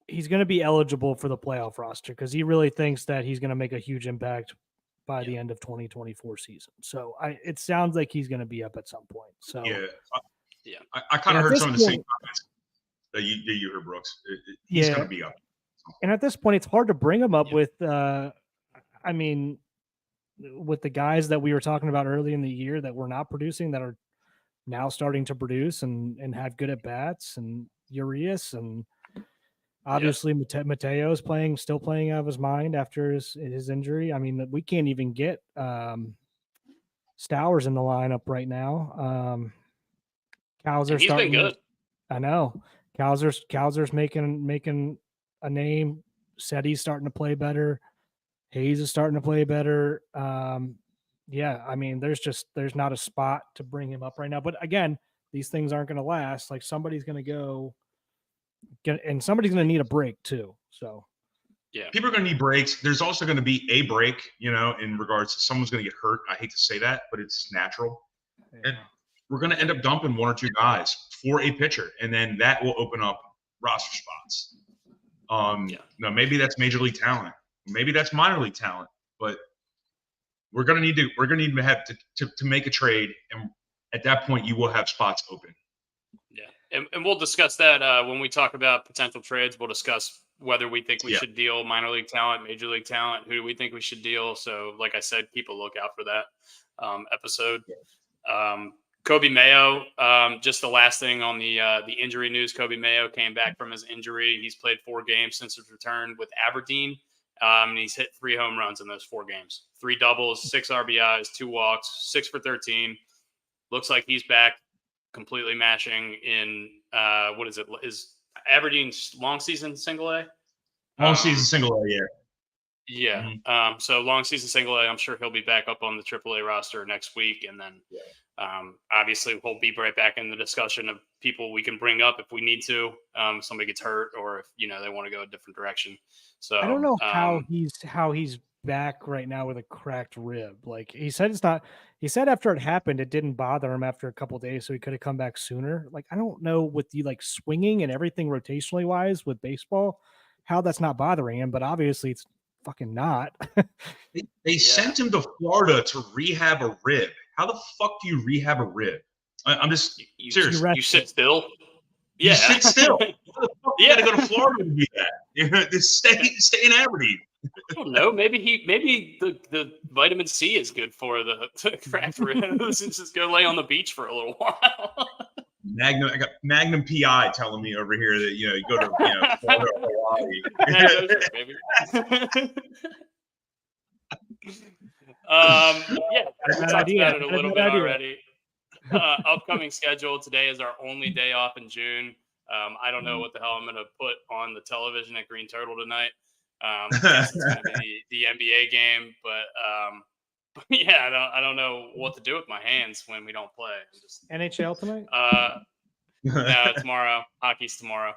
He's gonna be eligible for the playoff roster because he really thinks that he's gonna make a huge impact by the end of 2024 season. So it sounds like he's gonna be up at some point. So Yeah. I kind And of at heard this some of the same point- comments that you heard, Brooks. He's Yeah. going to be up. And at this point, it's hard to bring him up Yeah. with. I mean, with the guys that we were talking about early in the year that were not producing that are now starting to produce and have good at bats, and Urias, and obviously Mateo's still playing out of his mind after his injury. I mean, we can't even get Stowers in the lineup right now. Cowser And he's starting. been good. I know Cowser's making a name. Setty's starting to play better. Hayes is starting to play better. Yeah, I mean, there's not a spot to bring him up right now. But again, these things aren't going to last. Like somebody's going to go, and somebody's going to need a break too. So Yeah. People are going to need breaks. There's also going to be a break, in regards to someone's going to get hurt. I hate to say that, but it's just natural. And we're going to end up dumping one or two guys for a pitcher, and then that will open up roster spots. Maybe that's major league talent, maybe that's minor league talent, but we're going to need to have to make a trade, and at that point, you will have spots open. Yeah, and we'll discuss that when we talk about potential trades. We'll discuss whether we think we should deal minor league talent, major league talent. Who do we think we should deal? So, like I said, keep a lookout for that episode. Kobe Mayo, just the last thing on the injury news. Kobe Mayo came back from his injury. He's played 4 games since his return with Aberdeen, and he's hit 3 home runs in those 4 games. 3 doubles, 6 RBIs, 2 walks, 6 for 13. Looks like he's back, completely mashing in what is it? Is Aberdeen's long season single A? Long season single A, yeah. Yeah. Mm-hmm. So long season single A. I'm sure he'll be back up on the AAA roster next week, and then. Obviously, we'll be right back in the discussion of people we can bring up if we need to. Somebody gets hurt, or if they want to go a different direction. So I don't know how he's back right now with a cracked rib. Like he said, it's not. He said after it happened, it didn't bother him after a couple of days, so he could have come back sooner. Like I don't know with the swinging and everything rotationally wise with baseball, how that's not bothering him. But obviously, it's fucking not. They sent him to Florida to rehab a rib. How the fuck do you rehab a rib? I'm just serious. You sit still. You Yeah, sit still. How the fuck you got to go to Florida to do that? Just stay in Aberdeen. I don't know. Maybe the vitamin C is good for the cracked ribs, and just go lay on the beach for a little while. I got Magnum PI telling me over here that you go to Florida or Hawaii. We talked about it a little bit already. Upcoming schedule today is our only day off in June. I don't know what the hell I'm going to put on the television at Green Turtle tonight. I guess it's going to be the NBA game, but yeah, I don't know what to do with my hands when we don't play. NHL tonight? No, tomorrow. Hockey's tomorrow.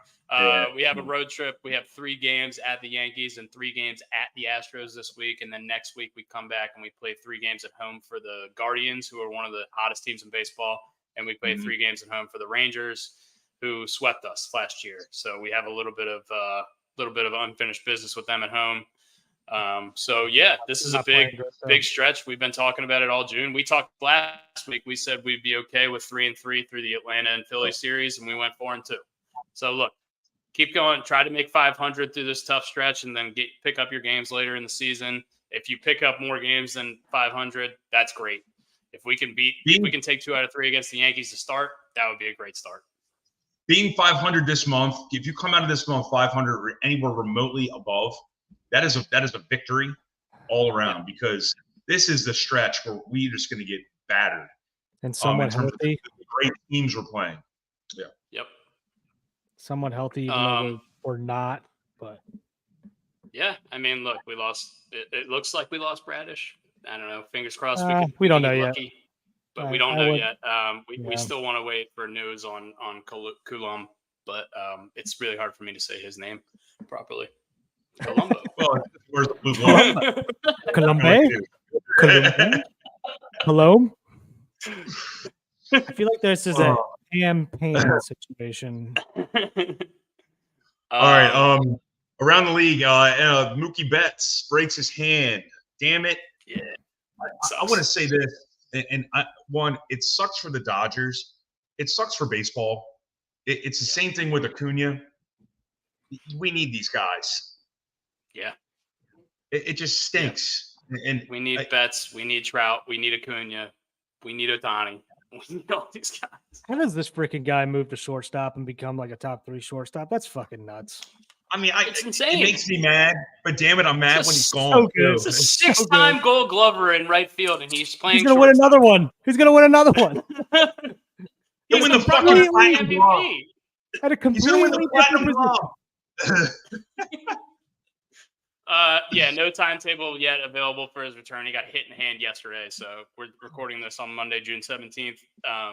We have a road trip. We have 3 games at the Yankees and 3 games at the Astros this week. And then next week we come back and we play 3 games at home for the Guardians, who are one of the hottest teams in baseball. And we play 3 games at home for the Rangers, who swept us last year. So we have a little bit of unfinished business with them at home. This is a big stretch. We've been talking about it all June. We talked last week. We said we'd be okay with 3-3 through the Atlanta and Philly series, and we went 4-2. So look, keep going. Try to make 500 through this tough stretch, and then pick up your games later in the season. If you pick up more games than 500, that's great. If we can take 2 out of 3 against the Yankees to start, that would be a great start. Being 500 this month, if you come out of this month 500 or anywhere remotely above, that is a victory all around, because this is the stretch where we're just going to get battered. And somewhat healthy. The great teams we're playing. Yeah. Yep. Somewhat healthy, even though we're not. But yeah, I mean, look, we lost. It looks like we lost Bradish. I don't know. Fingers crossed. We don't know yet. Lucky. but we don't know yet. We yeah. still want to wait for news on Coulomb, but it's really hard for me to say his name properly. Colombo. Well, where's the blue ball? Colombe? Hello? I feel like this is a campaign situation. All right. Around the league, Mookie Betts breaks his hand. Damn it. Yeah. I want to say this, and it sucks for the Dodgers. It sucks for baseball. It's the same thing with Acuna. We need these guys. Yeah. It just stinks. Yeah. And we need Betts. We need Trout. We need Acuna. We need Ohtani. We need all these guys. How does this freaking guy move to shortstop and become like a top 3 shortstop? That's fucking nuts. I mean, it's insane. It makes me mad, but damn it, I'm mad when he's gone. So good. It's a 6-time Gold Glover in right field, and he's playing. He's gonna win another one. He's gonna win another one. He'll win the fucking platinum glove. At a He's gonna win the platinum glove. Yeah, no timetable yet available for his return. He got hit in the hand yesterday, so we're recording this on Monday, June 17th.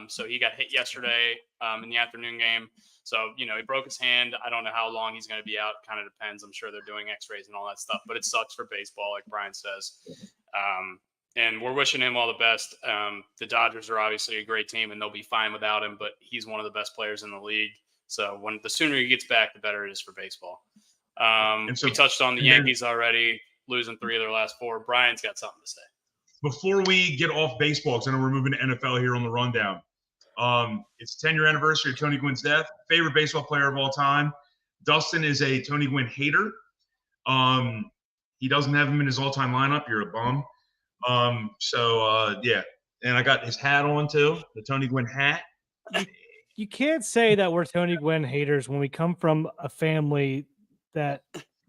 So he got hit yesterday in the afternoon game. So, he broke his hand. I don't know how long he's going to be out. Kind of depends. I'm sure they're doing x-rays and all that stuff, but it sucks for baseball, like Brian says. And we're wishing him all the best. The Dodgers are obviously a great team, and they'll be fine without him, but he's one of the best players in the league. So the sooner he gets back, the better it is for baseball. We touched on the Yankees already, losing 3 of their last 4. Brian's got something to say. Before we get off baseball, because I know we're moving to NFL here on the rundown. It's the 10-year anniversary of Tony Gwynn's death. Favorite baseball player of all time. Dustin is a Tony Gwynn hater. He doesn't have him in his all-time lineup. You're a bum. Yeah. And I got his hat on too, the Tony Gwynn hat. You can't say that we're Tony Gwynn haters when we come from a family that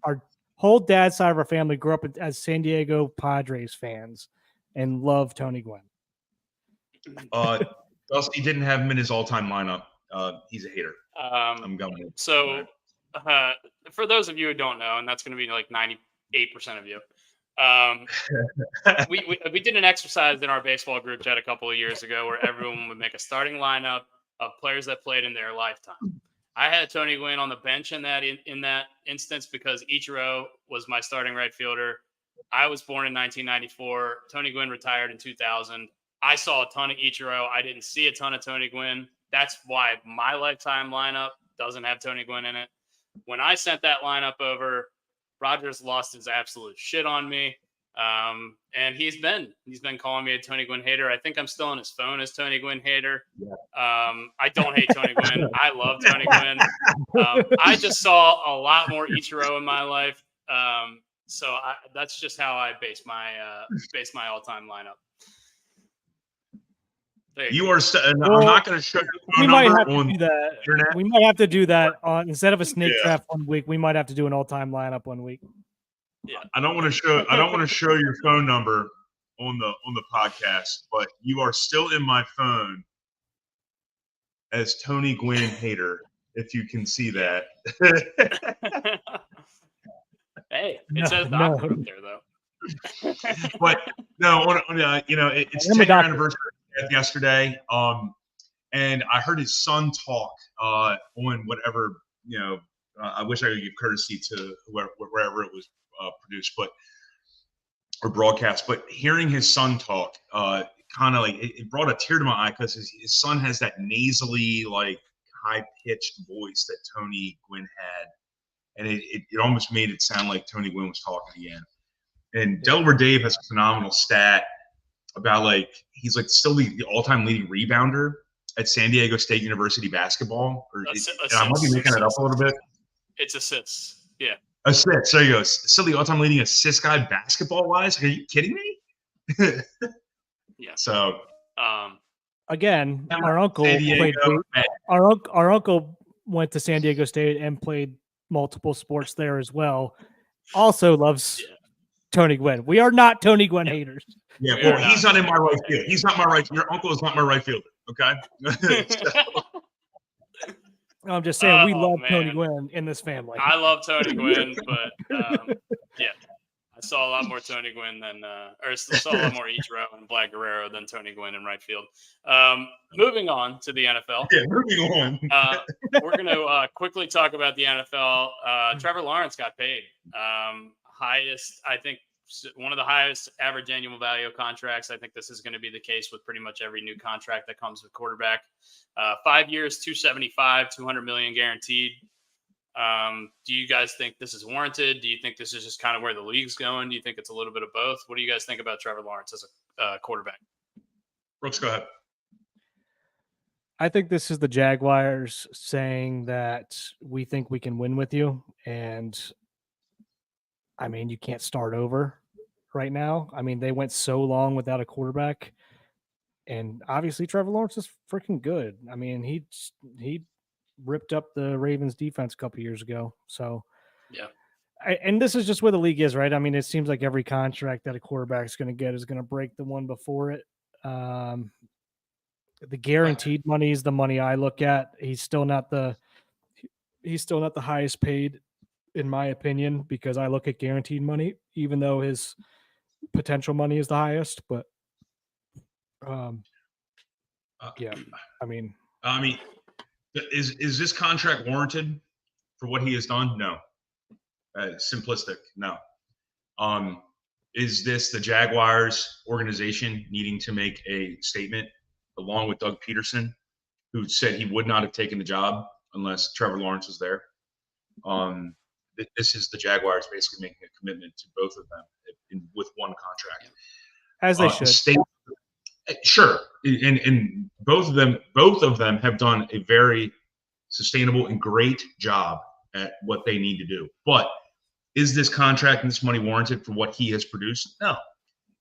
our whole dad's side of our family grew up as San Diego Padres fans and love Tony Gwynn. Dusty didn't have him in his all-time lineup. He's a hater. I'm going. So, for those of you who don't know, and that's going to be like 98% of you, we did an exercise in our baseball group chat a couple of years ago where everyone would make a starting lineup of players that played in their lifetime. I had Tony Gwynn on the bench in that instance because Ichiro was my starting right fielder. I was born in 1994. Tony Gwynn retired in 2000. I saw a ton of Ichiro. I didn't see a ton of Tony Gwynn. That's why my lifetime lineup doesn't have Tony Gwynn in it. When I sent that lineup over, Rogers lost his absolute shit on me. And he's been calling me a Tony Gwynn hater. I think I'm still on his phone as Tony Gwynn hater. I don't hate Tony Gwynn. I love Tony Gwynn. I just saw a lot more Ichiro in my life. So that's just how I base my all-time lineup. You are. I'm not going to show you the phone number on the internet. We might have to do that on instead of a snake draft 1 week. We might have to do an all-time lineup 1 week. Yeah. I don't want to show your phone number on the podcast, but you are still in my phone as Tony Gwynn hater. If you can see that. Hey, it says doctor up there though. But no, it's 10-year anniversary yesterday. And I heard his son talk on whatever, I wish I could give courtesy to wherever it was produced, or broadcast. But hearing his son talk, kind of like it brought a tear to my eye because his son has that nasally, like high-pitched voice that Tony Gwynn had, and it almost made it sound like Tony Gwynn was talking again. And Delaware Dave has a phenomenal stat about he's still the all-time leading rebounder at San Diego State University basketball. I might be making it up a little bit. It's assists. Yeah. Assists. There you go. Still the all-time leading assist guy basketball-wise. Are you kidding me? Yeah. So. Again, our uncle played. Our uncle went to San Diego State and played multiple sports there as well. Also loves Tony Gwynn. We are not Tony Gwynn haters. Yeah, well, he's not in my right field. He's not my right. Your uncle is not my right fielder. Okay. I'm just saying we love Tony Gwynn in this family. I love Tony Gwynn, but I saw a lot more Tony Gwynn than, or saw a lot more Ichiro and Vlad Guerrero than Tony Gwynn in right field. Moving on to the NFL. Yeah, moving on. We're going to quickly talk about the NFL. Trevor Lawrence got paid. Highest, I think, one of the highest average annual value of contracts. I think this is going to be the case with pretty much every new contract that comes with quarterback. 5 years, 275, 200 million guaranteed. Do you guys think this is warranted? Do you think this is just kind of where the league's going? Do you think it's a little bit of both? What do you guys think about Trevor Lawrence as a quarterback? Brooks, go ahead. I think this is the Jaguars saying that we think we can win with you. And I mean, you can't start over right now. I mean, they went so long without a quarterback. And obviously Trevor Lawrence is freaking good. I mean, he ripped up the Ravens defense a couple years ago. So yeah. And this is just where the league is, right? I mean, it seems like every contract that a quarterback is going to get is going to break the one before it. The guaranteed money is the money I look at. He's still not the highest paid, in my opinion, because I look at guaranteed money, even though his potential money is the highest. But yeah, I mean, is this contract warranted for what he has done? No. Simplistic. No. Is this the Jaguars organization needing to make a statement along with Doug Peterson, who said he would not have taken the job unless Trevor Lawrence was there? This is the Jaguars basically making a commitment to both of them with one contract. As they should. Sure. And both of them have done a very sustainable and great job at what they need to do. But is this contract and this money warranted for what he has produced? No.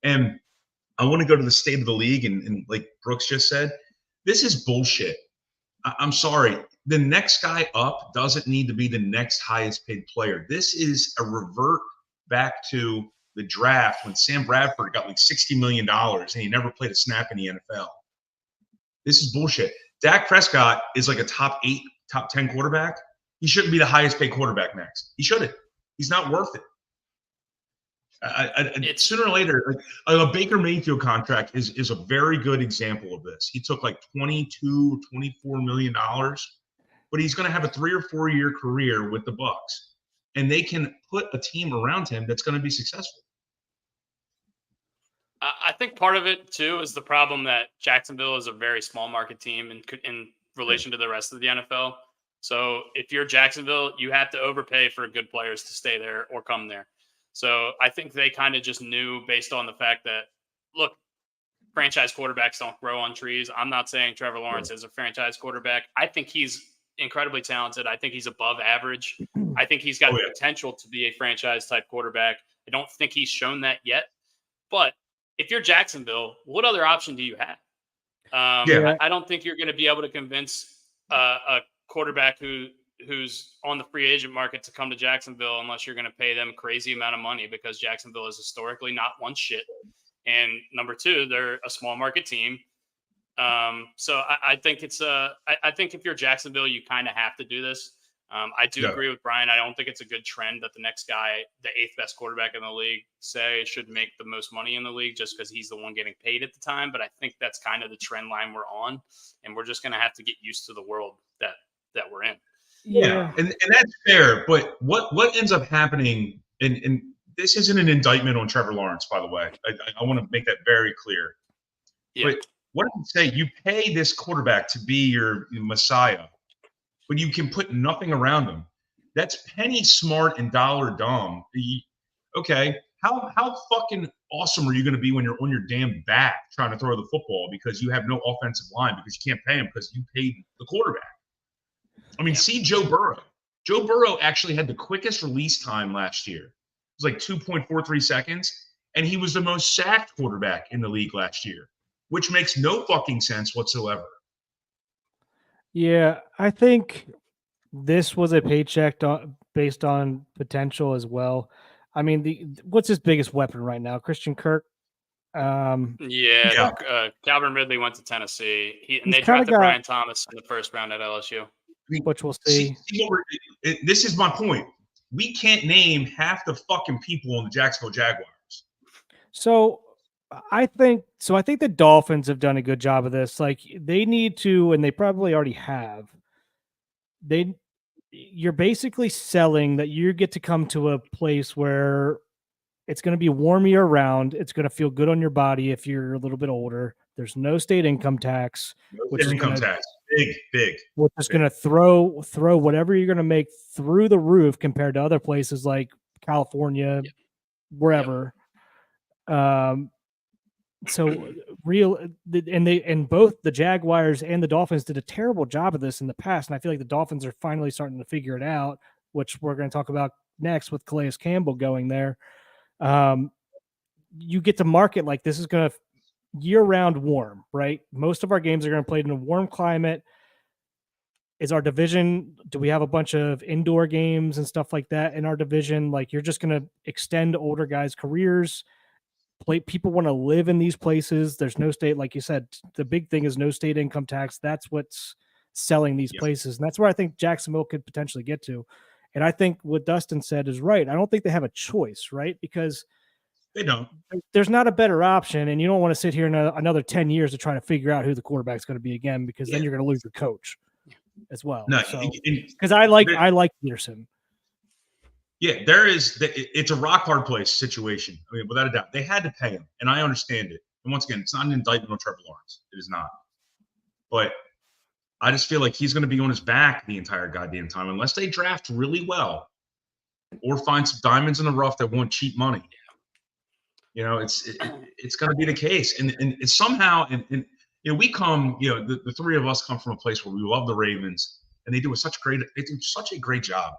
And I want to go to the state of the league, and like Brooks just said, this is bullshit. I'm sorry. The next guy up doesn't need to be the next highest paid player. This is a revert back to the draft when Sam Bradford got like $60 million and he never played a snap in the NFL. This is bullshit. Dak Prescott is like a top 8, top 10 quarterback. He shouldn't be the highest paid quarterback next. He shouldn't. He's not worth it. Sooner or later, like a Baker Mayfield contract is a very good example of this. He took like $22, $24 million, but he's going to have a 3 or 4 year career with the Bucs, and they can put a team around him that's going to be successful. I think part of it too is the problem that Jacksonville is a very small market team in relation to the rest of the NFL. So if you're Jacksonville, you have to overpay for good players to stay there or come there. So I think they kind of just knew, based on the fact that, look, franchise quarterbacks don't grow on trees. I'm not saying Trevor Lawrence is a franchise quarterback. I think he's incredibly talented. I think he's above average. I think he's got the potential to be a franchise type quarterback. I don't think he's shown that yet. But if you're Jacksonville, what other option do you have? I don't think you're going to be able to convince a quarterback who's on the free agent market to come to Jacksonville unless you're going to pay them a crazy amount of money, because Jacksonville is historically not won shit. And number two, they're a small market team. So I think I think if you're Jacksonville, you kind of have to do this. I do agree with Brian. I don't think it's a good trend that the next guy, the 8th best quarterback in the league, should make the most money in the league just because he's the one getting paid at the time. But I think that's kind of the trend line we're on, and we're just going to have to get used to the world that we're in. Yeah, and that's fair. But what ends up happening, and this isn't an indictment on Trevor Lawrence, by the way. I want to make that very clear. Yeah. But what I'm saying, you pay this quarterback to be your messiah, but you can put nothing around him. That's penny smart and dollar dumb. Okay, how fucking awesome are you going to be when you're on your damn back trying to throw the football because you have no offensive line because you can't pay him because you paid the quarterback? I mean, see Joe Burrow. Joe Burrow actually had the quickest release time last year. It was like 2.43 seconds, and he was the most sacked quarterback in the league last year, which makes no fucking sense whatsoever. Yeah, I think this was a paycheck based on potential as well. I mean, what's his biggest weapon right now? Christian Kirk. Calvin Ridley went to Tennessee. They drafted Brian Thomas in the first round at LSU. Which we'll see. This is my point. we can't name half the fucking people on the Jacksonville Jaguars. So I think the Dolphins have done a good job of this. Like they need to, and they probably already have. You're basically selling that you get to come to a place where it's going to be warm year round. It's going to feel good on your body if you're a little bit older. There's no state income tax, which is Income tax, big. which is going to throw whatever you're going to make through the roof compared to other places like California, wherever. So and both the Jaguars and the Dolphins did a terrible job of this in the past, and I feel like the Dolphins are finally starting to figure it out, which we're going to talk about next with Calais Campbell going there. You get to market like this is going to year-round warm, right? Most of our games are going to play in a warm climate. Is our division, do we have a bunch of indoor games and stuff like that in our division? Like you're just going to extend older guys' careers. People want to live in these places. There's no state, like you said, the big thing is no state income tax. That's what's selling these places. And that's where I think Jacksonville could potentially get to. And I think what Dustin said is right. I don't think they have a choice, right? Because they don't. There's not a better option. And you don't want to sit here in another 10 years to try to figure out who the quarterback's going to be again, because then you're going to lose your coach as well. No, because I like Peterson. Yeah, it's a rock hard place situation. I mean, without a doubt, they had to pay him, and I understand it. And once again, it's not an indictment on Trevor Lawrence. It is not. But I just feel like he's going to be on his back the entire goddamn time unless they draft really well or find some diamonds in the rough that want cheap money. You know, it's going to be the case, and it's somehow and we come, the three of us come from a place where we love the Ravens, and they do such a great job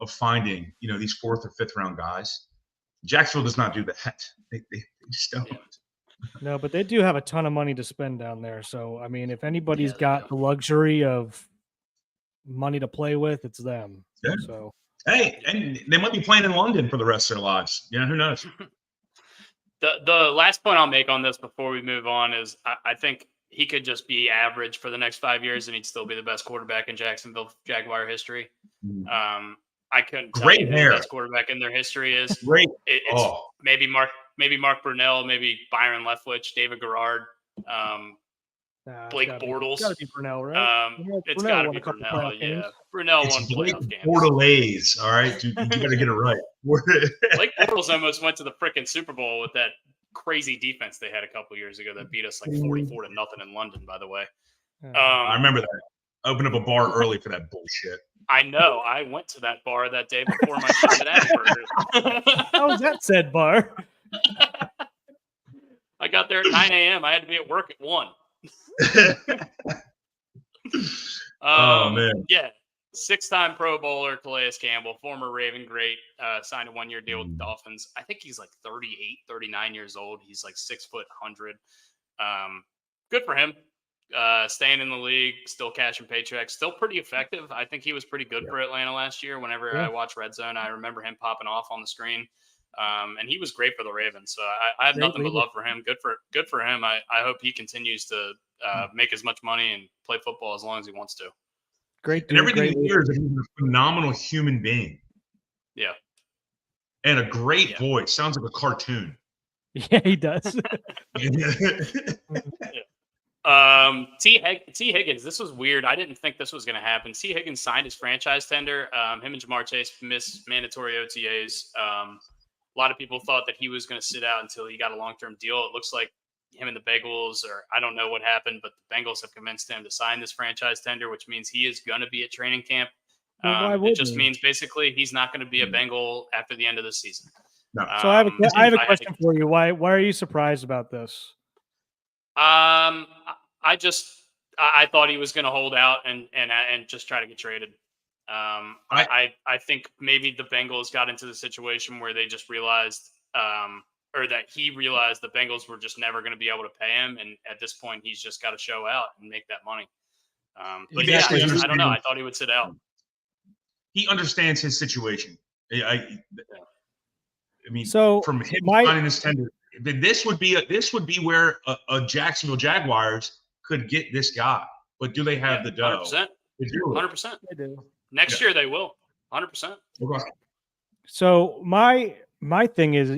of finding, these 4th or 5th round guys. Jacksonville does not do that. They just don't. No, but they do have a ton of money to spend down there. So, I mean, if anybody's got the luxury of money to play with, it's them. Yeah. So, hey, and they might be playing in London for the rest of their lives. Who knows? The last point I'll make on this before we move on is I think he could just be average for the next 5 years and he'd still be the best quarterback in Jacksonville Jaguar history. I couldn't tell you who the best quarterback in their history is. Great. It's maybe Mark Brunell, maybe Byron Leftwich, David Garrard, Blake Bortles. It's got to be Brunell, right? It's got to be Brunell. Yeah, Brunell won playoff games. Bortles, all right, you got to get it right. Blake Bortles almost went to the freaking Super Bowl with that crazy defense they had a couple years ago that beat us like 44-0 in London. By the way, I remember that. I opened up a bar early for that bullshit. I know. I went to that bar that day before my shot at Asperger's. How was that said bar? I got there at 9 a.m. I had to be at work at 1. Oh, man. Yeah. 6-time Pro Bowler, Calais Campbell, former Raven great, signed a 1-year deal with the Dolphins. I think he's like 38, 39 years old. He's like 6 foot 100. Good for him. Staying in the league, still cashing paychecks, still pretty effective. I think he was pretty good for Atlanta last year. Whenever I watch Red Zone, I remember him popping off on the screen. And he was great for the Ravens. So I have nothing but love for him. Good for him. I hope he continues to make as much money and play football as long as he wants to. Great. And everything he hears, he's a phenomenal human being. Yeah. And a great voice. Sounds like a cartoon. Yeah, he does. T. Higgins, this was weird. I didn't think this was going to happen. T. Higgins signed his franchise tender. Him and Jamar Chase missed mandatory OTAs. A lot of people thought that he was going to sit out until he got a long-term deal. It looks like him and the Bengals, or I don't know what happened, but the Bengals have convinced him to sign this franchise tender, which means he is going to be at training camp. It just means basically he's not going to be a Bengal after the end of the season. No. So I have a question for you. Why are you surprised about this? I thought he was going to hold out and just try to get traded. I think maybe the Bengals got into the situation where they just realized, or that he realized the Bengals were just never going to be able to pay him, and at this point, he's just got to show out and make that money. But yeah, I don't know. I thought he would sit out. He understands his situation. I mean, so from him signing this tender, this would be where a Jacksonville Jaguars could get this guy. But do they have the dough? 100%. 100%. They do. Next year they will. 100%. Okay. So my thing is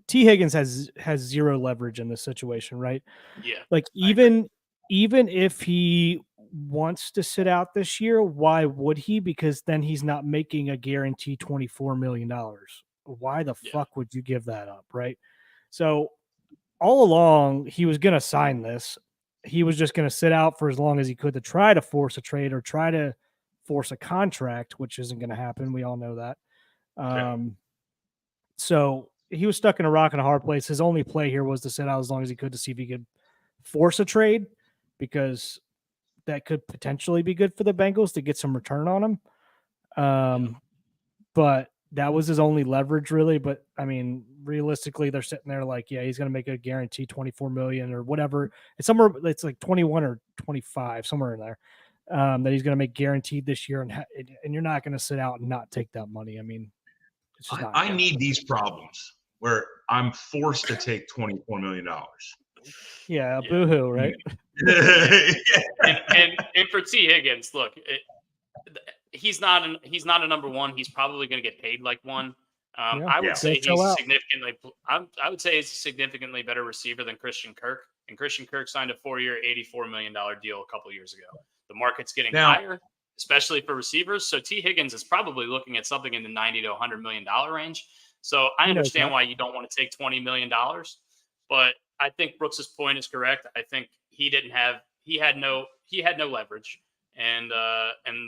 T Higgins has zero leverage in this situation, right? Yeah. Like I agree. even if he wants to sit out this year, why would he? Because then he's not making a guaranteed $24 million. Why the Yeah. fuck would you give that up, right? So all along he was going to sign this. He was just going to sit out for as long as he could to try to force a trade or try to force a contract, which isn't going to happen. We all know that. So he was stuck in a rock and a hard place. His only play here was to sit out as long as he could to see if he could force a trade, because that could potentially be good for the Bengals to get some return on him. But that was his only leverage, really. But I mean, realistically, they're sitting there like, yeah, he's going to make a guaranteed 24 million or whatever. It's somewhere, it's like 21 or 25, somewhere in there, that he's going to make guaranteed this year. And you're not going to sit out and not take that money. I mean, it's just not. I need these problems where I'm forced to take $24 million. Yeah, boo-hoo, right? and for T Higgins, look, he's not a number one. He's probably going to get paid like one. I would say he's significantly. I would say he's a significantly better receiver than Christian Kirk. And Christian Kirk signed a 4-year, $84 million deal a couple years ago. The market's getting higher, especially for receivers. So T Higgins is probably looking at something in the $90 to $100 million range. So I understand why you don't want to take $20 million, but I think Brooks's point is correct. I think he had no leverage, and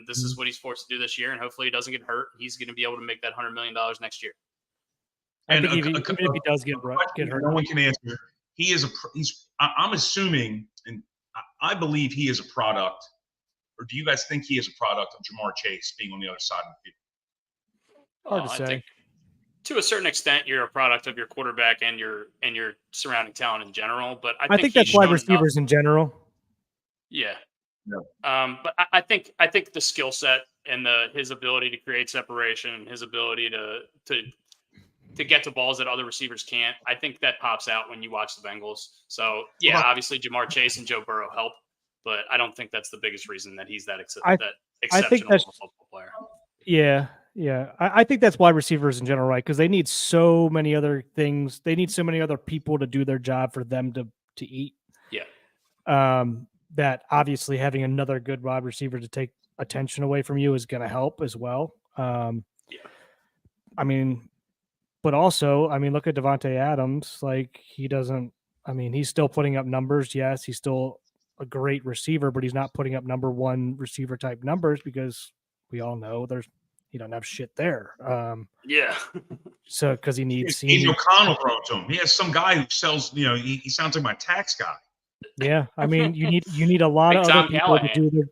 this is what he's forced to do this year. And hopefully he doesn't get hurt. He's going to be able to make that $100 million next year. And if he does get hurt, no one can answer. I'm assuming, and I believe he is a product. Or do you guys think he is a product of Ja'Marr Chase being on the other side of the field? Hard to say. I think to a certain extent, you're a product of your quarterback and your surrounding talent in general. But I think that's wide receivers in general. Yeah. But I think the skill set and his ability to create separation and his ability to get to balls that other receivers can't, I think that pops out when you watch the Bengals. So yeah, obviously Ja'Marr Chase and Joe Burrow help, but I don't think that's the biggest reason that he's that exceptional football player. Yeah. Yeah. I think that's wide receivers in general, right? Because they need so many other things. They need so many other people to do their job for them to eat. Yeah. That obviously having another good wide receiver to take attention away from you is going to help as well. I mean, but also, I mean, look at Devontae Adams. Like he's still putting up numbers. Yes, he's still a great receiver, but he's not putting up number one receiver type numbers because we all know he don't have shit there. So because he needs O'Connell thrown to him. He has some guy who sells. He sounds like my tax guy. Yeah, I mean, you need a lot of other people to do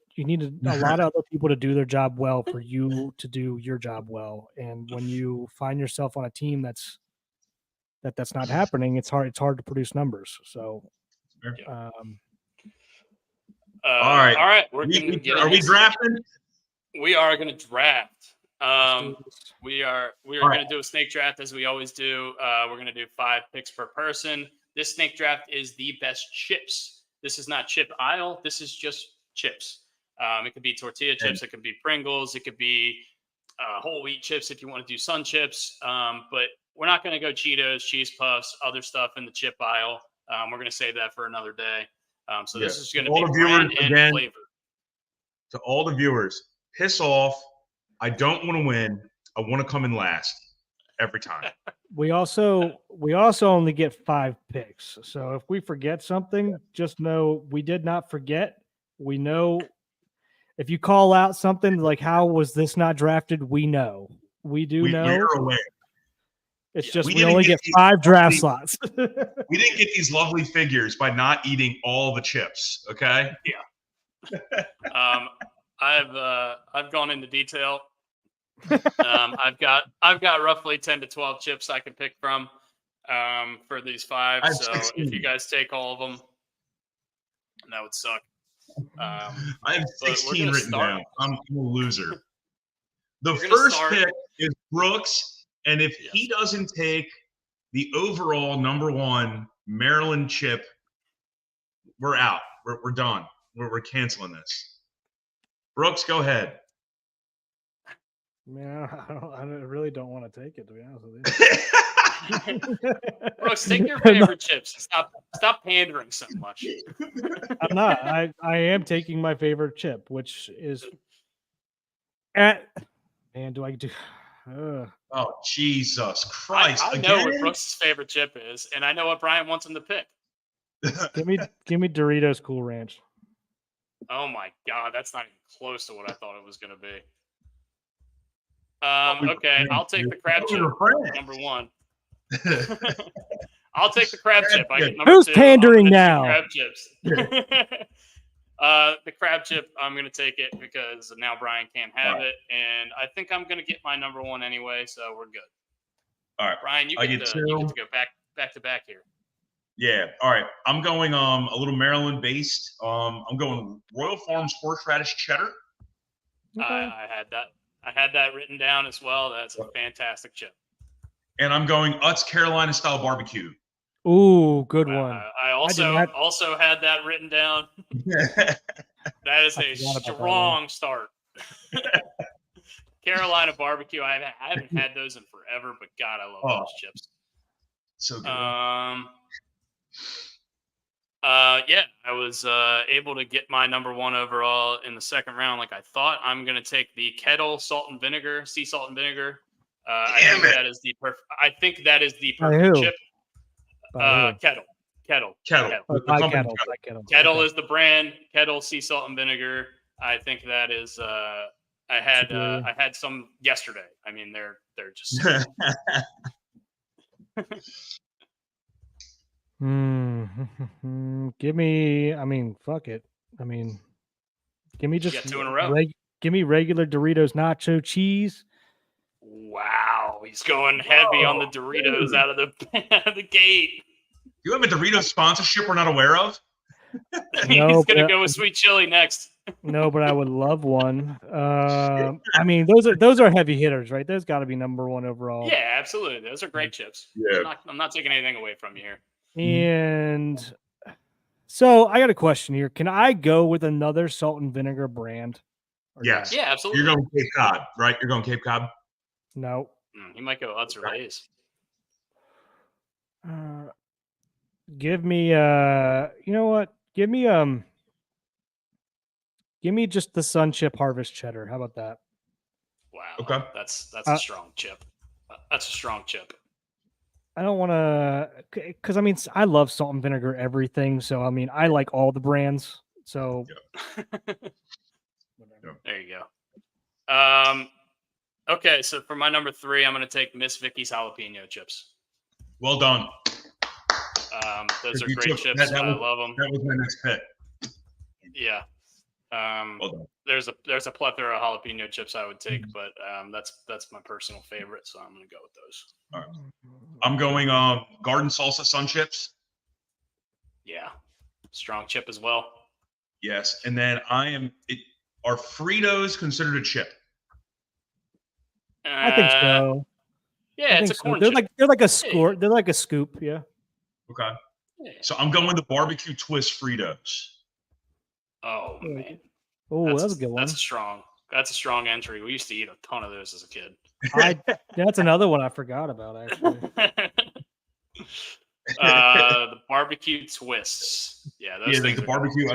a lot of other people to do their job well for you to do your job well. And when you find yourself on a team that's not happening, it's hard to produce numbers. So, all right. Are we drafting? We are going to draft. We are going to do a snake draft as we always do. We're going to do 5 picks per person. This snake draft is the best chips. This is not chip aisle. This is just chips. It could be tortilla chips. It could be Pringles. It could be whole wheat chips if you want to do Sun Chips. But we're not going to go Cheetos, Cheese Puffs, other stuff in the chip aisle. We're going to save that for another day. So this is going to be brand and flavor. To all the viewers, piss off. I don't want to win. I want to come in last every time. We also only get 5 picks. So if we forget something, just know we did not forget. We know if you call out something like how was this not drafted, we know. We know. We're aware. It's just we only get 5 draft slots. We didn't get these lovely figures by not eating all the chips. Okay. Yeah. I've gone into detail. I've got roughly 10 to 12 chips I can pick from for these 5. So 16. If you guys take all of them, that would suck. I have 16 written down. I'm a loser. The first pick is Brooks, and if he doesn't take the overall number 1 Maryland chip, we're out. We're done. We're canceling this. Brooks, go ahead. Man, I really don't want to take it, to be honest with you. Brooks, take your favorite chips. Stop pandering so much. I'm not. I am taking my favorite chip, which is at man. Do I do? Oh, Jesus Christ! I know what Again? Brooks' favorite chip is, and I know what Brian wants him to pick. give me Doritos Cool Ranch. Oh my God, that's not even close to what I thought it was going to be. Okay, I'll take the crab chip, number one. I'll take the crab chip. I get number Who's two. pandering I'm gonna now? take Crab chips. The crab chip, I'm going to take it because now Brian can't have it, and I think I'm going to get my number one anyway, so we're good. All right, Brian, you I get get to go back to back here. Yeah. All right. I'm going a little Maryland based. I'm going Royal Farms horseradish cheddar. Okay. I had that. I had that written down as well. That's a fantastic chip. And I'm going Utz Carolina style barbecue. Ooh, good one. I also had that written down. That is a strong start. Carolina barbecue. I haven't had those in forever, but God, I love those chips. So good. Yeah, I was able to get my number one overall in the second round. Like I thought, I'm gonna take the Kettle salt and vinegar, sea salt and vinegar. I think that is the perfect. I think that is the perfect chip. Kettle. Kettle is the brand. Kettle sea salt and vinegar. I think that is. I had some yesterday. I mean, they're just. Give me. I mean, fuck it. I mean, give me just two in a row. Give me regular Doritos nacho cheese. Wow, he's going heavy on the Doritos out of the gate. You have a Doritos sponsorship we're not aware of? No, he's gonna go with sweet chili next. No, but I would love one. I mean, those are heavy hitters, right? Those got to be number one overall. Yeah, absolutely. Those are great chips. Yeah. I'm not taking anything away from you here. And so I got a question here. Can I go with another salt and vinegar brand? Yes. Yeah, absolutely. You're going Cape Cod, right? You're going Cape Cod? No. He might go Utz or Lay's. Give me you know what? Give me just the Sun Chip Harvest Cheddar. How about that? Wow. Okay. That's a strong chip. That's a strong chip. I don't want to, because I mean, I love salt and vinegar everything. So I mean, I like all the brands. So there you go. Okay, so for my number 3, I'm going to take Miss Vicky's jalapeno chips. Well done. Those are great chips. I love them. That was my next pick. Yeah. Well done. There's a plethora of jalapeno chips I would take, but that's my personal favorite, so I'm going to go with those. All right. I'm going garden salsa sun chips. Yeah. Strong chip as well. Yes, and then are Fritos considered a chip? I think so. Yeah, it's a corn chip. chip. They're like a score. They're like a scoop. Yeah. Okay. Yeah. So I'm going the barbecue twist Fritos. Oh man. Oh, that's a good one. That's a strong entry. We used to eat a ton of those as a kid. That's another one I forgot about actually. The barbecue twists. Yeah, those things. The barbecue.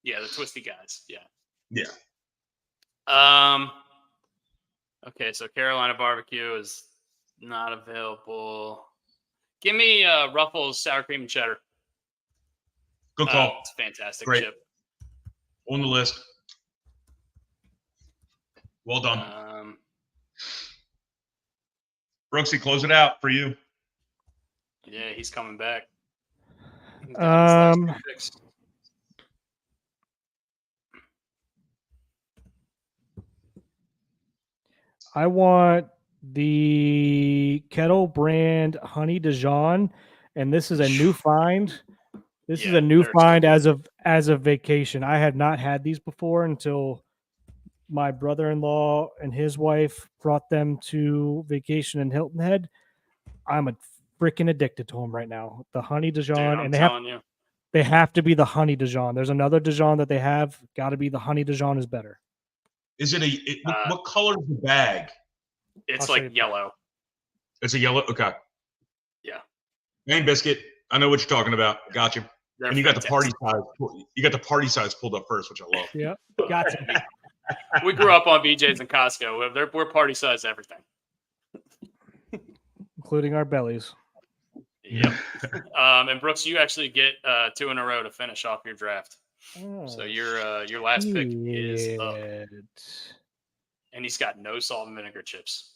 Yeah, the twisty guys. Yeah. Yeah. Okay, so Carolina barbecue is not available. Give me Ruffles sour cream and cheddar. Good call. It's a fantastic chip. On the list. Well done. Brooksy, close it out for you. Yeah, he's coming back. I want the Kettle brand Honey Dijon, and this is a new find. This is a new find as of vacation. I had not had these before until my brother-in-law and his wife brought them to vacation in Hilton Head. I'm a freaking addicted to them right now. The Honey Dijon, and they have to be the Honey Dijon. There's another Dijon that they have. Got to be the Honey Dijon is better. Is it what color is the bag? It's I'll show like you. yellow. It's a yellow. Okay. Yeah. Main biscuit. I know what you're talking about. Got you. They're And you got the party fantastic. size. You got the party size pulled up first, which I love. Yeah, gotcha. We grew up on BJ's and Costco. We're party size everything. Including our bellies. Yep. And Brooks, you actually get 2 in a row to finish off your draft. Oh, So your last pick is up, shit. and he's got no salt and vinegar chips.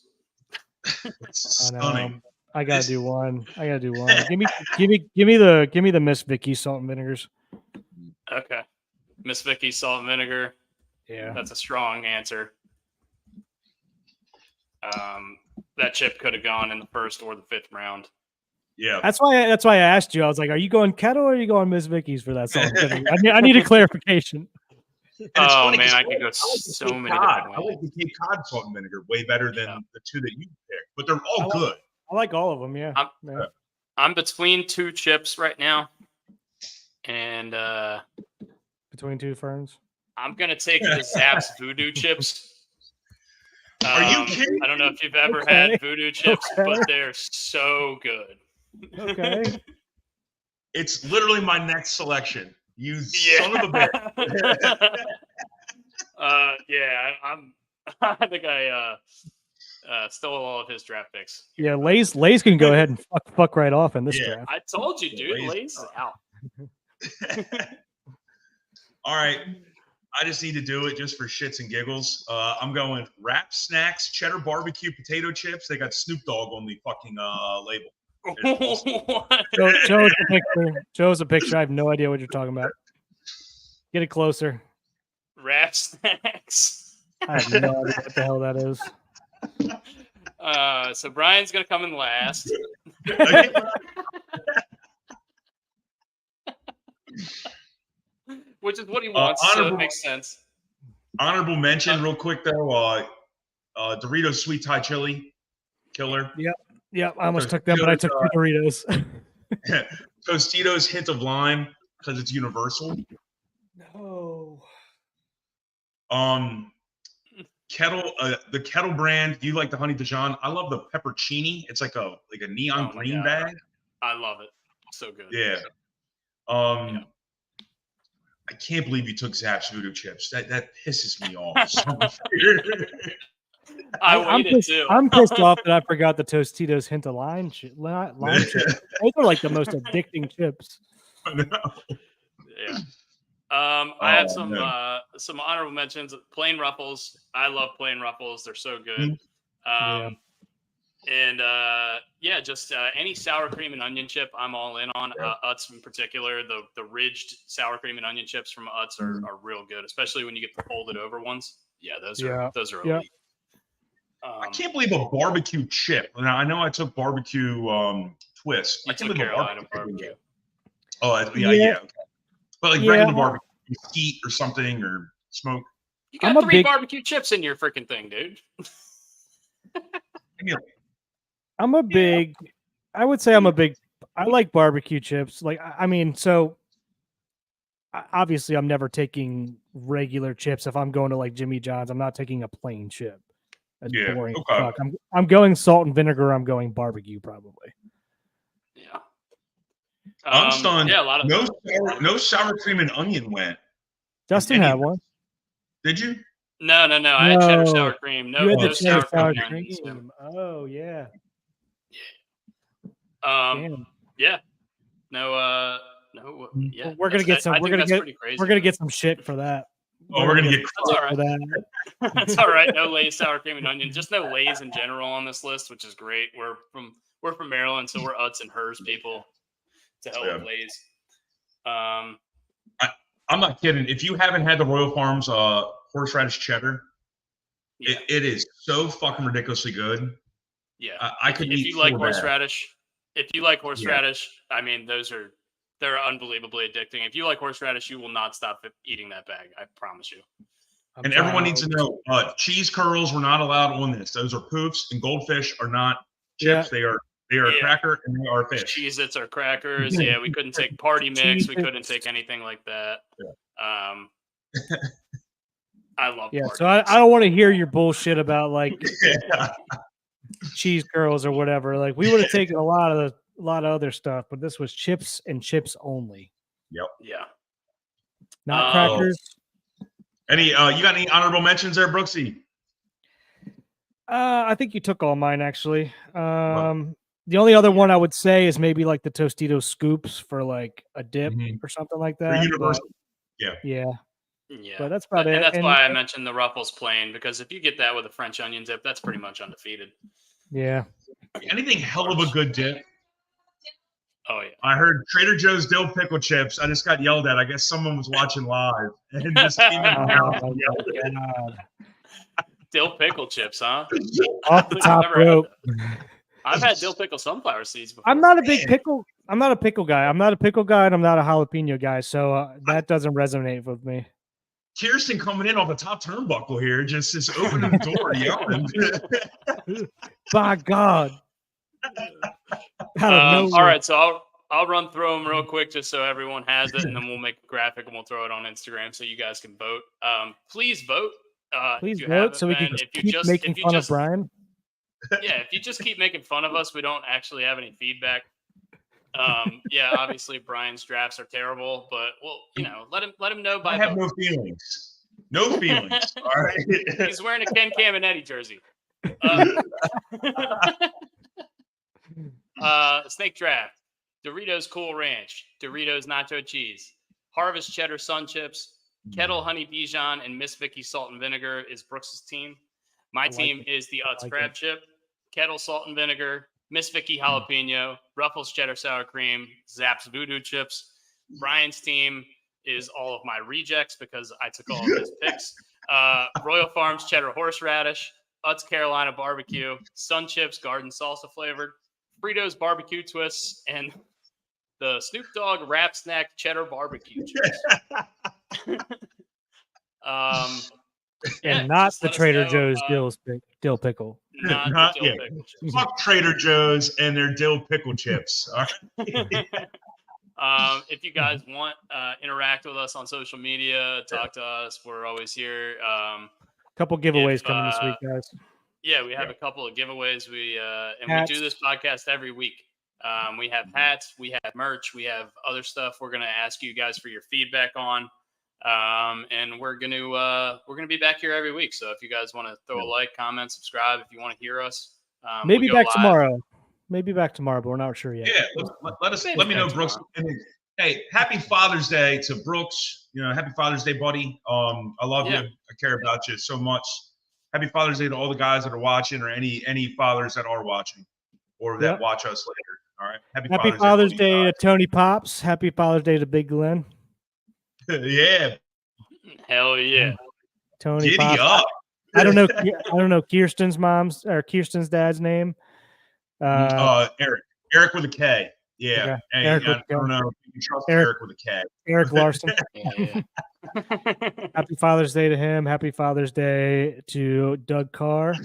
It's I know. stunning. I gotta do one. Give me the Miss Vicky salt and vinegars. Okay. Miss Vicky salt and vinegar. Yeah. That's a strong answer. That chip could have gone in the 1st or the 5th round. Yeah. That's why I asked you. I was like, are you going kettle or are you going Miss Vicky's for that salt and vinegar? I need a clarification. And it's Oh funny 'cause man, I could go like the so Cape many Cod. different I ways. like the Cape Cod salt and vinegar way better than Yeah. the 2 that you picked, but they're all I like- good. I like all of them. Yeah. Yeah. I'm between 2 chips right now, and Between 2 ferns. I'm gonna take the Zapp's Voodoo chips. Are you kidding? I don't know if you've ever Okay. had Voodoo chips, Okay. but they're so good. Okay. It's literally my next selection. You son of a bitch. Yeah, I think I stole all of his draft picks. Yeah. Lay's can go ahead and fuck right off in this Yeah. draft. I told you, dude. Lay's- Lay's is out. All right. I just need to do it just for shits and giggles. I'm going Wrap Snacks, cheddar barbecue potato chips. They got Snoop Dogg on the fucking label. What? Show us a picture. Show us a picture. I have no idea what you're talking about. Get it closer. Wrap snacks. I have no idea what the hell that is. So Brian's gonna come in last. Which is what he wants, so it honorable- makes sense. Honorable mention, real quick though. Doritos sweet Thai chili, killer. Yeah, I almost took them, but I took 2 Doritos. Tostitos hint of lime because it's universal. No. The Kettle brand. Do you like the honey Dijon? I love the peppercini. It's like a neon Oh my green God. bag. I love it. So good. Yeah. Yeah. I can't believe you took Zapp's Voodoo chips. That pisses me off. I I'm waited too. I'm pissed off that I forgot the Tostitos hint of lime chip. Those are like the most addicting chips. Yeah. I have man. some honorable mentions. Plain Ruffles. I love plain Ruffles. They're so good. Yeah. And just any sour cream and onion chip, I'm all in on. Utz in particular, the ridged sour cream and onion chips from Utz are real good, especially when you get the folded over ones. Yeah, those are Yeah. elite. I can't believe a barbecue chip. Now I know I took barbecue twist. You I can't took believe a Carolina barbecue. barbecue. Oh, yeah. Okay. But like Yeah. regular barbecue, heat or something or smoke. You I'm got a 3 big- barbecue chips in your freaking thing, dude. I'm a big, I would say I'm a big, I like barbecue chips. Like, I mean, so obviously I'm never taking regular chips. If I'm going to like Jimmy John's, I'm not taking a plain chip. That's Yeah, boring. as okay. fuck. I'm going salt and vinegar. I'm going barbecue probably. Yeah. I'm stunned. Yeah, a lot of No sour cream and onion went. Dustin had one. Did you? No. I had cheddar No. sour cream. No, You had no the cheddar sour and onions. cream. Oh yeah. Yeah. Damn. No. Yeah. We're gonna get some. I We're think gonna that's get. pretty crazy. We're gonna get some shit for that. Oh, we're gonna get That's all right. for that. That's all right. No Lay's sour cream and onion. Just no Lay's in general on this list, which is great. We're from Maryland, so we're Utz and hers people to help with Lay's. I'm not kidding. If you haven't had the Royal Farms horseradish cheddar, Yeah. it is so fucking ridiculously good. Yeah. I could If eat you like 4 bags. horseradish, I mean, they're unbelievably addicting. If you like horseradish, you will not stop eating that bag. I promise you. I'm And everyone trying. needs to know cheese curls were not allowed on this. Those are poofs, and goldfish are not chips. They are a cracker and they are fish. Cheez-Its are crackers. Yeah, we couldn't take party mix. We couldn't take anything like that. I love Yeah, bar so I dogs. don't want to hear your bullshit about like Yeah. cheese curls or whatever. Like we would have taken a lot of other stuff, but this was chips and chips only, Yeah. not Oh. crackers. Any you got any honorable mentions there, Brooksy? I think you took all mine actually. The only other one I would say is maybe like the Tostitos scoops for like a dip Mhm. or something like They're that. but- universal. yeah, Yeah. but that's about it. And that's And- why I mentioned the Ruffles plain, because if you get that with a French onion dip, that's pretty much undefeated. yeah. Anything hell of a good dip. Oh yeah. I heard Trader Joe's dill pickle chips. I just got yelled at. I guess someone was watching live and just came in Oh, and out. my God. Dill pickle chips, huh? Off the I've top never had rope. I've had dill pickle sunflower seeds before. I'm not a big pickle. I'm not a pickle guy. I'm not a pickle guy, and I'm not a jalapeno guy. So that doesn't resonate with me. Kirsten coming in off the top turnbuckle here, just opening the door, yelling. By God. Out of nowhere. All right, so I'll run through them real quick just so everyone has it, and then we'll make a graphic and we'll throw it on Instagram so you guys can vote. Please vote. Please if you vote haven't so we can been. just If you keep making fun of Brian. Yeah, if you just keep making fun of us, we don't actually have any feedback. Yeah, obviously Brian's drafts are terrible, but well, let him know by I have vote. no feelings. No feelings. All right. He's wearing a Ken Caminiti jersey. Snake draft. Doritos Cool Ranch, Doritos Nacho Cheese, Harvest Cheddar Sun Chips, Kettle Honey Dijon, and Miss Vicky Salt and Vinegar is Brooks's team. My like team it. is the Utz like Crab it. Chip, Kettle Salt and Vinegar, Miss Vicky Jalapeno, Ruffles Cheddar Sour Cream, Zapp's Voodoo Chips. Brian's team is all of my rejects because I took all of his picks. Royal Farms Cheddar Horseradish, Utz Carolina Barbecue, Sun Chips Garden Salsa Flavored, Fritos Barbecue Twists, and the Snoop Dogg Wrap Snack Cheddar Barbecue Chips. And not just the let us Trader know, Joe's dill pickle. Not Not the dill yet. pickle chips. Fuck Trader Joe's and their dill pickle chips. All right. If you guys want interact with us on social media, talk to us. We're always here. Couple giveaways If, coming this week, guys. Yeah, we have a couple of giveaways. We do this podcast every week. We have hats, we have merch, we have other stuff. We're gonna ask you guys for your feedback on, and we're gonna be back here every week. So if you guys want to throw a like, comment, subscribe, if you want to hear us, Maybe we'll go back live. tomorrow. Maybe back tomorrow, but we're not sure yet. Yeah, let me know, back Brooks. And hey, happy Father's Day to Brooks. Happy Father's Day, buddy. I love Yeah. you. I care about you so much. Happy Father's Day to all the guys that are watching, or any fathers that are watching, or that Yep. watch us later. All right. Happy Father's to Day all to Tony Pops. Happy Father's Day to Big Glenn. you guys. Yeah, Hell yeah! Tony giddy Pops. up. I don't know Kirsten's mom's or Kirsten's dad's name. Eric with a K. Yeah. Okay. Hey, Eric I with a K. don't know. You can trust Eric. Eric with a K. Eric Larson. Yeah. Happy Father's Day to him. Happy Father's Day to Doug Carr.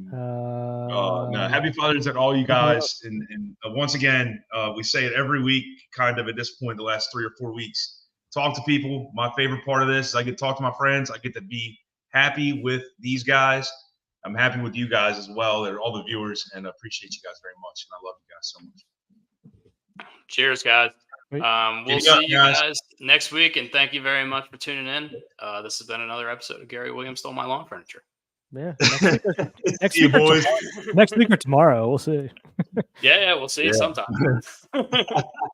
No, happy Father's Day to all you guys. And once again, we say it every week, kind of at this point, the last 3 or 4 weeks. Talk to people. My favorite part of this is I get to talk to my friends. I get to be happy with these guys. I'm happy with you guys as well. They're all the viewers, and I appreciate you guys very much. And I love you guys so much. Cheers, guys. Wait. We'll Giddy up, see you guys. guys next week, and thank you very much for tuning in. This has been another episode of Gary Williams Stole My Lawn Furniture. Yeah. Next See you, week or boys. next week or tomorrow. We'll see. Yeah, we'll see you sometime.